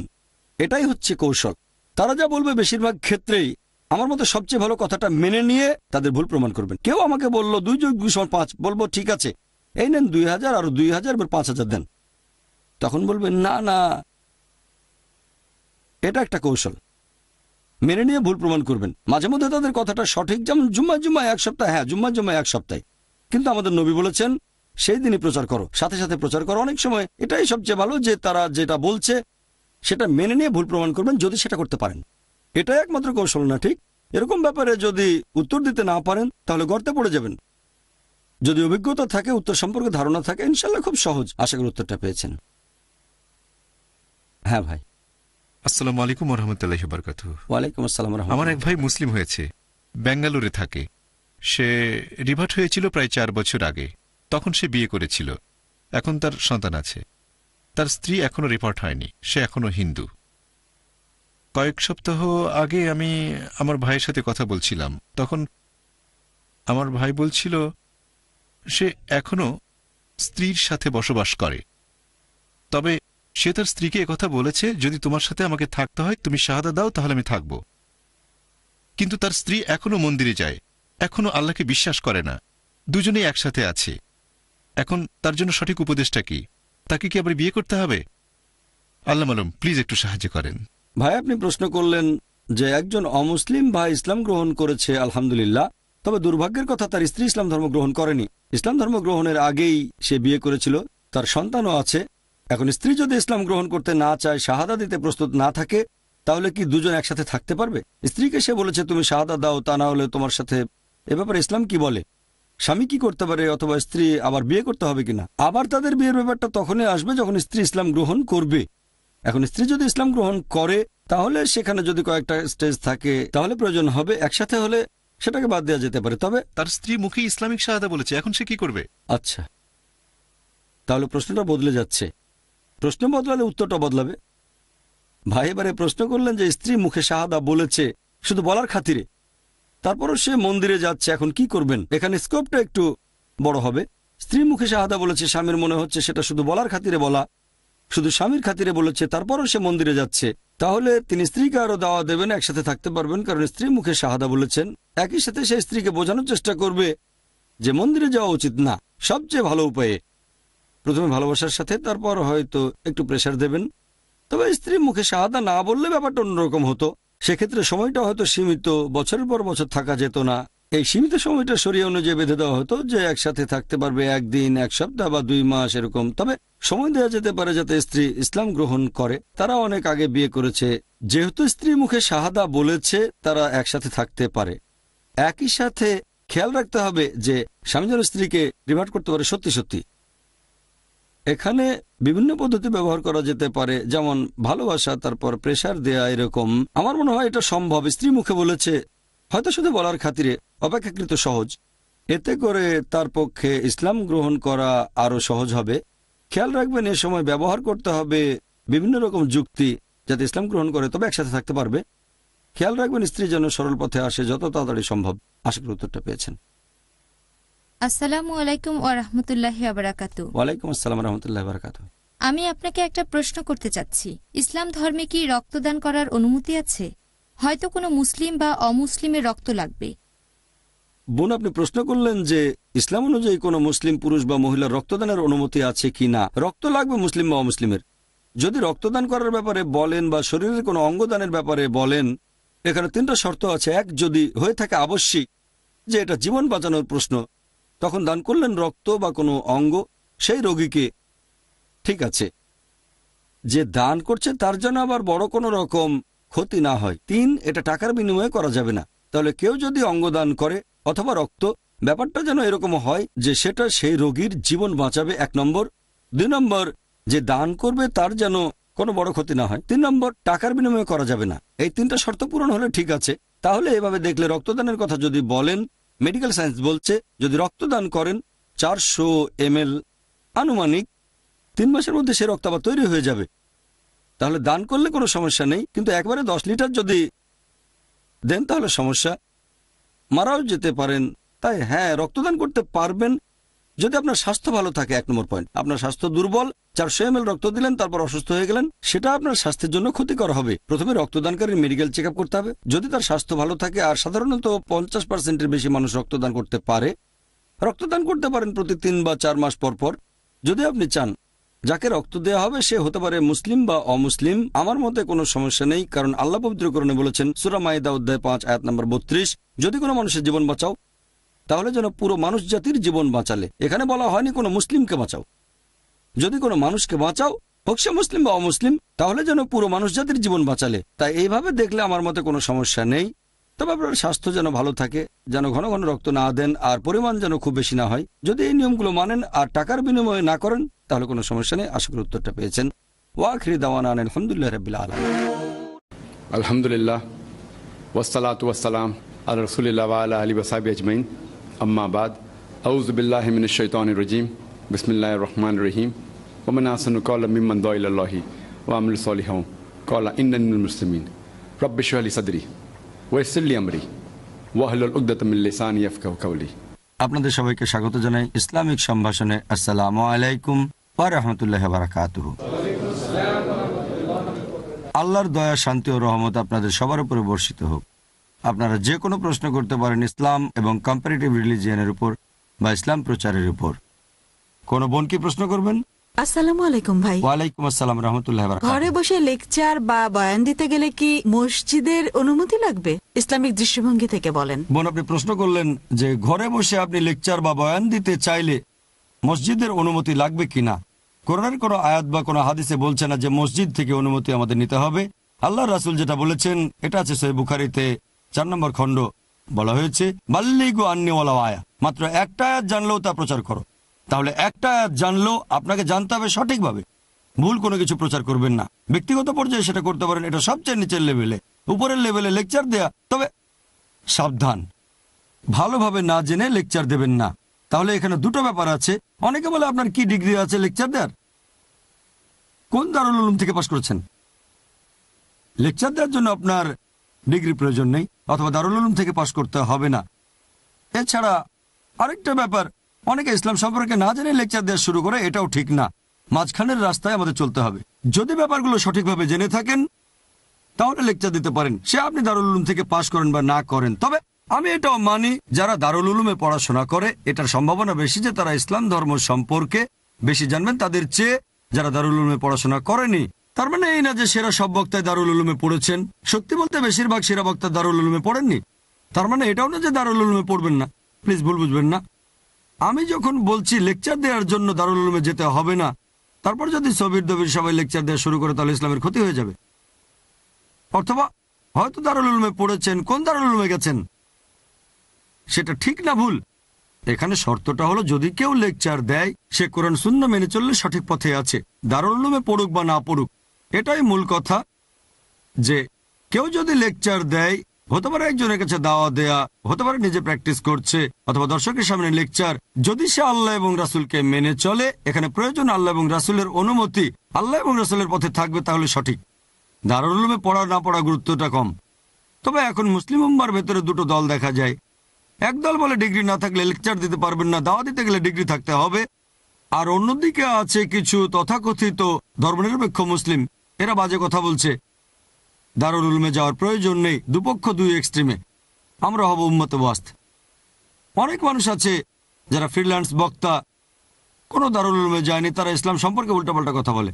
[SPEAKER 5] এটাই হচ্ছে কৌশল। তারা যা বলবে বেশিরভাগ ক্ষেত্রেই আমার মতে সবচেয়ে ভালো কথাটা মেনে নিয়ে তাদের ভুল প্রমাণ করবেন। কেউ আমাকে বলল 2 + 2 = 5, বলবো ঠিক আছে, এই নেন 2000 আর 2000 এবার 5000 দেন। তখন বলবেন না না, এটা একটা কৌশল। মেনে নিয়ে ভুল প্রমাণ করবেন। মাঝে মধ্যে তাদের কথাটা সঠিক, যেমন জুম্মায় 1 সপ্তাহ, হ্যাঁ জুম্মায় 1 সপ্তাহে, কিন্তু আমাদের নবী বলেছেন সেই দিনই প্রচার করো, সাথে সাথে প্রচার করো। অনেক সময় এটাই সবচেয়ে ভালো যে তারা যেটা বলছে সেটা মেনে নিয়ে ভুল প্রমাণ করবেন, যদি সেটা করতে পারেন। এটাই একমাত্র কৌশল না? ঠিক এরকম ব্যাপারে যদি উত্তর দিতে না পারেন তাহলে গর্তে পড়ে যাবেন। যদি অভিজ্ঞতা থাকে, উত্তর সম্পর্কে ধারণা থাকে, ইনশাল্লাহ খুব সহজ। আশা করি উত্তরটা পেয়েছেন। হ্যাঁ ভাই।
[SPEAKER 9] আসসালামু আলাইকুম ওয়া রাহমাতুল্লাহি ওয়া বারাকাতুহু।
[SPEAKER 5] ওয়ালাইকুম আসসালাম।
[SPEAKER 9] আমার এক ভাই মুসলিম হয়েছে, বেঙ্গালুরুতে থাকে। সে রিভার্ট হয়েছিল প্রায় 4 বছর আগে। তখন সে বিয়ে করেছিল, এখন তার সন্তান আছে। তার স্ত্রী এখনো রিভার্ট হয়নি, সে এখনো হিন্দু। কয়েক সপ্তাহ আগে আমি আমার ভাইয়ের সাথে কথা বলছিলাম, তখন আমার ভাই বলছিল সে এখনো স্ত্রীর সাথে বসবাস করে, তবে সে তার স্ত্রীকে একথা বলেছে যদি তোমার সাথে আমাকে থাকতে হয় তুমি শাহাদা দাও তাহলে আমি থাকব। কিন্তু তার স্ত্রী এখনো মন্দিরে যায়, এখনো আল্লাহকে বিশ্বাস করে না, দুজনেই একসাথে আছে। এখন তার জন্য সঠিক উপদেশটা কি? তাকে কি আবার বিয়ে করতে হবে? আল্লাহ মালুম, প্লিজ একটু সাহায্য করেন।
[SPEAKER 5] ভাই আপনি প্রশ্ন করলেন যে একজন অমুসলিম ভাই ইসলাম গ্রহণ করেছে, আলহামদুলিল্লাহ, তবে দুর্ভাগ্যের কথা তার স্ত্রী ইসলাম ধর্ম গ্রহণ করেনি। ইসলাম ধর্ম গ্রহণের আগেই সে বিয়ে করেছিল, তার সন্তানও আছে। এখন স্ত্রী যদি ইসলাম গ্রহণ করতে না চায়, শাহাদা দিতে প্রস্তুত না থাকে, তাহলে কি দুজন একসাথে থাকতে পারবে? স্ত্রীকে সে বলেছে তুমি শাহাদা দাও, তা না হলে তোমার সাথে। এ ব্যাপারে ইসলাম কি বলে? স্বামী কি করতে পারে, অথবা স্ত্রী আবার বিয়ে করতে হবে কিনা? আবার তাদের বিয়ের ব্যাপারটা তখনই আসবে যখন স্ত্রী ইসলাম গ্রহণ করবে। এখন স্ত্রী যদি ইসলাম গ্রহণ করে তাহলে সেখানে যদি কয়েকটা স্টেজ থাকে তাহলে প্রয়োজন হবে। একসাথে হলে সেটাকে বাদ দেওয়া যেতে পারে। তবে
[SPEAKER 9] তার স্ত্রী মুখে ইসলামিক শাহাদা বলেছে, এখন সে কি করবে?
[SPEAKER 5] আচ্ছা, তাহলে প্রশ্নটা বদলে যাচ্ছে। প্রশ্ন বদলালে উত্তরটা বদলাবে। ভাই এবারে প্রশ্ন করলেন যে স্ত্রী মুখে শাহাদা বলেছে শুধু বলার খাতিরে, তারপরও সে মন্দিরে যাচ্ছে, এখন কি করবেন? এখানে স্কোপটা একটু বড় হবে। স্ত্রী মুখে শাহাদা বলেছে, স্বামীর মনে হচ্ছে সেটা শুধু বলার খাতিরে বলা, শুধু স্বামীর খাতিরে বলেছে, তারপরও সে মন্দিরে যাচ্ছে, তাহলে তিনি স্ত্রীকে আরো দাওয়া দেবেন, একসাথে থাকতে পারবেন, কারণ স্ত্রী মুখে শাহাদা বলেছেন। একই সাথে সে স্ত্রীকে বোঝানোর চেষ্টা করবে যে মন্দিরে যাওয়া উচিত না। সবচেয়ে ভালো উপায়ে প্রথমে ভালোবাসার সাথে, তারপর হয়তো একটু প্রেশার দেবেন। তবে স্ত্রী মুখে শাহাদা না বললে ব্যাপারটা অন্যরকম হতো। সেক্ষেত্রে সময়টা হয়তো সীমিত, বছরের পর বছর থাকা যেত না। এই সীমিত সময়টা শরিয়া অনুযায়ী বেঁধে দেওয়া হতো যে একসাথে থাকতে পারবে 1 দিন, 1 সপ্তাহ বা 2 মাস এরকম। তবে সময় দেওয়া যেতে পারে যাতে স্ত্রী ইসলাম গ্রহণ করে। তারা অনেক আগে বিয়ে করেছে, যেহেতু স্ত্রী মুখে শাহাদা বলেছে তারা একসাথে থাকতে পারে। একই সাথে খেয়াল রাখতে হবে যে স্বামী যেন স্ত্রীকে রিভার্ট করতে পারে সত্যি সত্যি। এখানে বিভিন্ন পদ্ধতি ব্যবহার করা যেতে পারে, যেমন ভালোবাসা, তারপর প্রেশার দেয়া, এরকম। আমার মনে হয় এটা সম্ভব। স্ত্রী মুখে বলেছে, হয়তো শুধু বলার খাতিরে, অপেক্ষাকৃত সহজ। এতে করে তার পক্ষে ইসলাম গ্রহণ করা আরো সহজ হবে। খেয়াল রাখবেন এ সময় ব্যবহার করতে হবে বিভিন্ন রকম যুক্তি যাতে ইসলাম গ্রহণ করে, তবে একসাথে থাকতে পারবে। খেয়াল রাখবেন স্ত্রী যেন সরল পথে আসে যত তাড়াতাড়ি সম্ভব। আশা করি উত্তরটা পেয়েছেন।
[SPEAKER 7] আসসালামু আলাইকুম ওয়া রাহমাতুল্লাহি ওয়া বারাকাতুহু।
[SPEAKER 5] ওয়ালাইকুম আসসালাম ওয়া রাহমাতুল্লাহি ওয়া বারাকাতুহু।
[SPEAKER 7] আমি আপনাকে একটা প্রশ্ন করতে চাচ্ছি। ইসলাম ধর্মে কি রক্তদান করার অনুমতি আছে? হয়তো কোনো মুসলিম বা অমুসলিমের রক্ত লাগবে।
[SPEAKER 5] বোন, আপনি প্রশ্ন করলেন যে ইসলাম অনুযায়ী কোনো মুসলিম পুরুষ বা মহিলার রক্তদানের অনুমতি আছে কি না। রক্ত লাগবে মুসলিম বা অমুসলিমের। যদি রক্তদান করার ব্যাপারে বলেন বা শরীরের কোনো অঙ্গদানের ব্যাপারে বলেন, এখানে 3টা শর্ত আছে। এক, যদি হয়ে থাকে আবশ্যিক যে এটা জীবন বাঁচানোর প্রশ্ন, তখন দান করলেন রক্ত বা কোনো অঙ্গ সেই রোগীকে, ঠিক আছে। যে দান করছে তার জন্য আবার বড় কোনো রকম ক্ষতি না হয়। 3, এটা টাকার বিনিময়ে করা যাবে না। তাহলে কেউ যদি অঙ্গদান করে অথবা রক্ত, ব্যাপারটা যেন এরকম হয় যে সেটা সেই রোগীর জীবন বাঁচাবে 1 নম্বর। 2 নম্বর, যে দান করবে তার যেন কোনো বড় ক্ষতি না হয়। 3 নম্বর, টাকার বিনিময়ে করা যাবে না। এই 3টা শর্ত পূরণ হলে ঠিক আছে। তাহলে এভাবে দেখলে রক্তদানের কথা যদি বলেন, মেডিকেল সায়েন্স বলছে যদি রক্তদান করেন 400 ml আনুমানিক 3 মাসের মধ্যে সে রক্ত আবার তৈরি হয়ে যাবে। তাহলে দান করলে কোনো সমস্যা নেই, কিন্তু একবারে 10 লিটার যদি দেন তাহলে সমস্যা, মারাও যেতে পারেন। তাই হ্যাঁ, রক্তদান করতে পারবেন যদি আপনার স্বাস্থ্য ভালো থাকে। 1 নম্বর পয়েন্ট, আপনার স্বাস্থ্য দুর্বল, 400 ml রক্ত দিলেন তারপর অসুস্থ হয়ে গেলেন, সেটা আপনার স্বাস্থ্যের জন্য ক্ষতিকর হবে। প্রথমে রক্তদানকারীর মেডিকেল চেক আপ করতে হবে। যদি তার স্বাস্থ্য ভালো থাকে, আর সাধারণত 50%-এর বেশি মানুষ রক্তদান করতে পারে, রক্তদান করতে পারেন প্রতি 3 বা 4 মাস পর পর। যদি আপনি চান যাকে রক্ত দেওয়া হবে সে হতে পারে মুসলিম বা অমুসলিম, আমার মতে কোনো সমস্যা নেই, কারণ আল্লাহ পবিত্র কোরআনে বলেছেন সূরা মাইদা অধ্যায় 5 আয়াত নম্বর 32, যদি কোনো মানুষের জীবন বাঁচাও তাহলে যেন পুরো মানুষ জাতির জীবন বাঁচালে। এখানে বলা হয়নি কোনো মুসলিমকে বাঁচাও। যদি কোনো মানুষকে বাঁচাও, হোক সে মুসলিম বা অমুসলিম, তাহলে যেন পুরো মানুষ জাতির জীবন বাঁচালে। তাই এইভাবে দেখলে আমার মতে কোনো সমস্যা নেই। তবে আপনার স্বাস্থ্য যেন ভালো থাকে, যেন ঘন ঘন রক্ত না দেন, আর পরিমাণ যেন খুব বেশি না হয়। যদি এই নিয়মগুলো মানেন আর টাকার বিনিময়ে না করেন তাহলে কোনো সমস্যা নেই। আশা করি উত্তরটা পেয়েছেন। ওয়াখিরি দাওয়ানা আলহামদুলিল্লাহ রাব্বিল আলামিন।
[SPEAKER 4] আলহামদুলিল্লাহ ওয়াসসালাতু ওয়াসসালাম আলা রাসূলিল্লাহ ওয়া আলা আলিহি ওয়া সাহবিহি আজমাইন, আম্মা বাদ। আউযু বিল্লাহি মিনাশ শাইতানির রাজীম, বিসমিল্লাহির রহমানির রহিম। ওয়া মান আহসানু ক্বাওলাম মিম্মান দাআ ইলাল্লাহি ওয়া আমিলা সলিহান ক্বালা ইন্নানি মিনাল মুসলিমিন। রাব্বি ইশরাহ লি সাদরি ওয়া ইয়াসসির লি আমরি ওয়াহলুল উকদাতাম মিন লিসানি ইয়াফকাহু কাওলি।
[SPEAKER 5] আপনাদের সবাইকে স্বাগত জানাই ইসলামিক সম্ভাষণে। আসসালামু আলাইকুম ওয়া রাহমাতুল্লাহি ওয়া বারাকাতুহু। আল্লাহর দয়া, শান্তি ও রহমত আপনাদের সবার উপরে বর্ষিত হোক। আপনারা যে কোনো প্রশ্ন করতে পারেন ইসলাম এবং কম্পারেটিভ রিলিজিয়নের উপর বা ইসলাম প্রচারের উপর। কোন বোন কি প্রশ্ন করবেন?
[SPEAKER 10] আসসালামু আলাইকুম ভাই।
[SPEAKER 5] ওয়ালাইকুম আসসালাম রাহমাতুল্লাহি ওয়া বারাকাতুহু।
[SPEAKER 10] ঘরে বসে লেকচার বা বয়ান দিতে গেলে কি মসজিদের অনুমতি লাগবে? ইসলামিক দৃষ্টিভঙ্গি থেকে বলেন।
[SPEAKER 5] বোন, আপনি প্রশ্ন করলেন যে ঘরে বসে আপনি লেকচার বা বয়ান দিতে চাইলে মসজিদের অনুমতি লাগবে কিনা। কোরআনের কোনো আয়াত বা কোনো হাদিসে বলছে না যে মসজিদ থেকে অনুমতি আমাদের নিতে হবে। আল্লাহ রাসূল যেটা বলেছেন এটা আছে সহিহ বুখারীতে 4 নম্বর খণ্ড, বলা হয়েছে বাল্লিগু আন্নী ওয়ালাউ আয়া, মাত্র একটা আয়াত জানলেও তা প্রচার করো। তাহলে একটা আয়াত জানলেও আপনাকে জানতে হবে সঠিকভাবে, ভুল কোনো কিছু প্রচার করবেন না। ব্যক্তিগত পর্যায়ে সেটা করতে পারেন, এটা সবচেয়ে নিচের লেভেলে। উপরের লেভেলে লেকচার দেয়া, তবে সাবধান, ভালোভাবে না জেনে লেকচার দেবেন না। তাহলে এখানে দুটো ব্যাপার আছে। অনেকে বলে আপনার কি ডিগ্রি আছে লেকচার দেওয়ার, কোন দারুল উলুম থেকে পাশ করেছেন? লেকচার দেওয়ার জন্য আপনার ডিগ্রি প্রয়োজন নেই, অথবা দারুল উলুম থেকে পাশ করতে হবে না। এছাড়া আরেকটা ব্যাপার, অনেকে ইসলাম সম্পর্কে না জেনে লেকচার দেওয়া শুরু করে, এটাও ঠিক না। মাঝখানের রাস্তায় আমাদের চলতে হবে। যদি ব্যাপারগুলো সঠিকভাবে জেনে থাকেন তাহলে লেকচার দিতে পারেন, সে আপনি দারুল উলুম থেকে পাশ করেন বা না করেন। তবে আমি এটাও মানি যারা দারুল উলুমে পড়াশোনা করে এটার সম্ভাবনা বেশি যে তারা ইসলাম ধর্ম সম্পর্কে বেশি জানবেন তাদের চেয়ে যারা দারুল উলুমে পড়াশোনা করেনি। তার মানে এই না যে সেরা সব বক্তায় দারুল উলুমে পড়েছেন। সত্যি বলতে বেশিরভাগ সেরা বক্তা দারুল উলুমে পড়েননি। তার মানে এটাও না যে দারুল উলুমে পড়বেন না, প্লিজ ভুল বুঝবেন না। আমি যখন বলছি লেকচার দেওয়ার জন্য দারুল উলুমে যেতে হবে না, তারপর যদি সবির দবির সবাই লেকচার দেওয়া শুরু করে তাহলে ইসলামের ক্ষতি হয়ে যাবে। অথবা হয়তো দারুল উলুমে পড়েছেন, কোন দারুল উলুমে গেছেন সেটা ঠিক না ভুল। এখানে শর্তটা হলো যদি কেউ লেকচার দেয় সে কোরআন সুন্নাহ মেনে চললে সঠিক পথে আছে, দারুল উলুমে পড়ুক বা না পড়ুক। এটাই মূল কথা, যে কেউ যদি লেকচার দেয়, হতে পারে একজনের কাছে দাওয়া দেয়া, হতে পারে নিজে প্র্যাকটিস করছে, অথবা দর্শকের সামনে লেকচার, যদি সে আল্লাহ এবং রাসূলকে মেনে চলে, এখানে প্রয়োজন আল্লাহ এবং রাসূলের অনুমতি, আল্লাহ এবং রাসূলের পথে থাকবে, তাহলে সঠিক। দারুল উলুমে পড়া না পড়া গুরুত্বটা কম। তবে এখন মুসলিম উম্মার ভেতরে দুটো দল দেখা যায়। একদল বলে ডিগ্রি না থাকলে লেকচার দিতে পারবেন না, দাওয়া দিতে গেলে ডিগ্রি থাকতে হবে। আর অন্যদিকে আছে কিছু তথাকথিত ধর্মনিরপেক্ষ মুসলিম, এরা বাজে কথা বলছে, দারুল উলুমে যাওয়ার প্রয়োজন নেই। দুপক্ষ দুই এক্সট্রিমে, আমরা হব উম্মতে ওয়াস্ত। অনেক মানুষ আছে যারা ফ্রিল্যান্স বক্তা, কোনো দারুল উলুমে যায়নি, তারা ইসলাম সম্পর্কে উল্টাপাল্টা কথা বলে।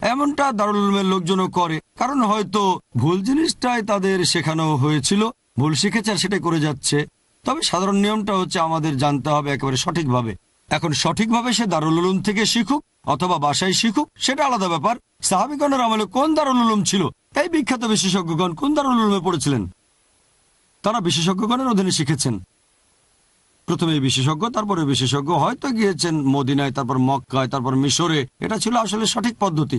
[SPEAKER 5] এমনটা দারুল উলুমের লোকজনও করে, কারণ হয়তো ভুল জিনিসটাই তাদের শেখানো হয়েছিল, ভুল শিখেছে আর সেটাই করে যাচ্ছে। তবে সাধারণ নিয়মটা হচ্ছে আমাদের জানতে হবে একেবারে সঠিকভাবে। এখন সঠিকভাবে সে দারুল উলুম থেকে শিখুক অথবা বাসায় শিখুক, সেটা আলাদা ব্যাপার। সাহাবীগণের আমলে কোন দারুল উলুম ছিল, এই বিখ্যাত বিশেষজ্ঞগণ কোন দারুল উলুমে পড়েছিলেন, তারা বিশেষজ্ঞগণের অধীনে শিখেছেন। প্রথমে বিশেষজ্ঞ, তারপরে বিশেষজ্ঞ, হয়তো গিয়েছেন মদিনায়, তারপর মক্কায়, তারপর মিশরে। এটা ছিল আসলে সঠিক পদ্ধতি,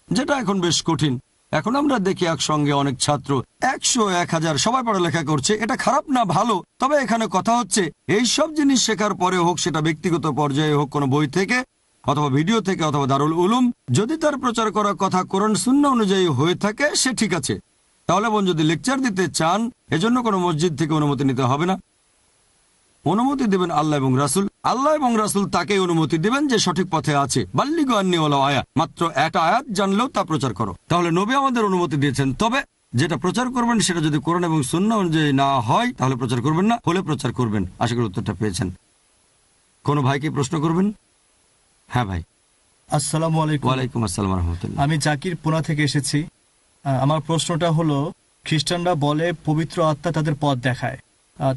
[SPEAKER 5] যেটা এখন বেশ কঠিন। এখন আমরা দেখি একসঙ্গে অনেক ছাত্র 100, 1000 সবাই পড়ালেখা করছে। এটা খারাপ না, ভালো। তবে এখানে কথা হচ্ছে এই সব জিনিস শেখার পরে হোক, সেটা ব্যক্তিগত পর্যায়ে হোক, কোনো বই থেকে অথবা ভিডিও থেকে অথবা দারুল উলুম, যদি তার প্রচার করার কথা কোরআন সুন্নাহ অনুযায়ী হয়ে থাকে সে ঠিক আছে। তাহলে বোন যদি লেকচার দিতে চান, এজন্য কোনো মসজিদ থেকে অনুমতি নিতে হবে না। অনুমতি দেবেন আল্লাহ এবং রাসূল। আল্লাহ এবং রাসূল তাকে অনুমতি দেবেন যে সঠিক পথে আছে। বাল্লিগু আন্নী ওয়ালাউ আয়া, মাত্র একটা আয়াত জানলেও তা প্রচার করো। তাহলে নবী আমাদের অনুমতি দিয়েছেন। তবে যেটা প্রচার করবেন সেটা যদি কোরআন এবং সুন্নাহ অনুযায়ী না হয় তাহলে প্রচার করবেন না, হলে প্রচার করবেন। আশা করি উত্তরটা পেয়েছেন। কোনো ভাইকে প্রশ্ন করবেন? হ্যাঁ ভাই।
[SPEAKER 11] আসসালামু আলাইকুম।
[SPEAKER 5] ওয়ালাইকুম আসসালাম রাহমাতুল্লাহ।
[SPEAKER 11] আমি জাকির, পুনা থেকে এসেছি। আমার প্রশ্নটা হলো, খ্রিস্টানরা বলে পবিত্র আত্মা তাদের পথ দেখায়,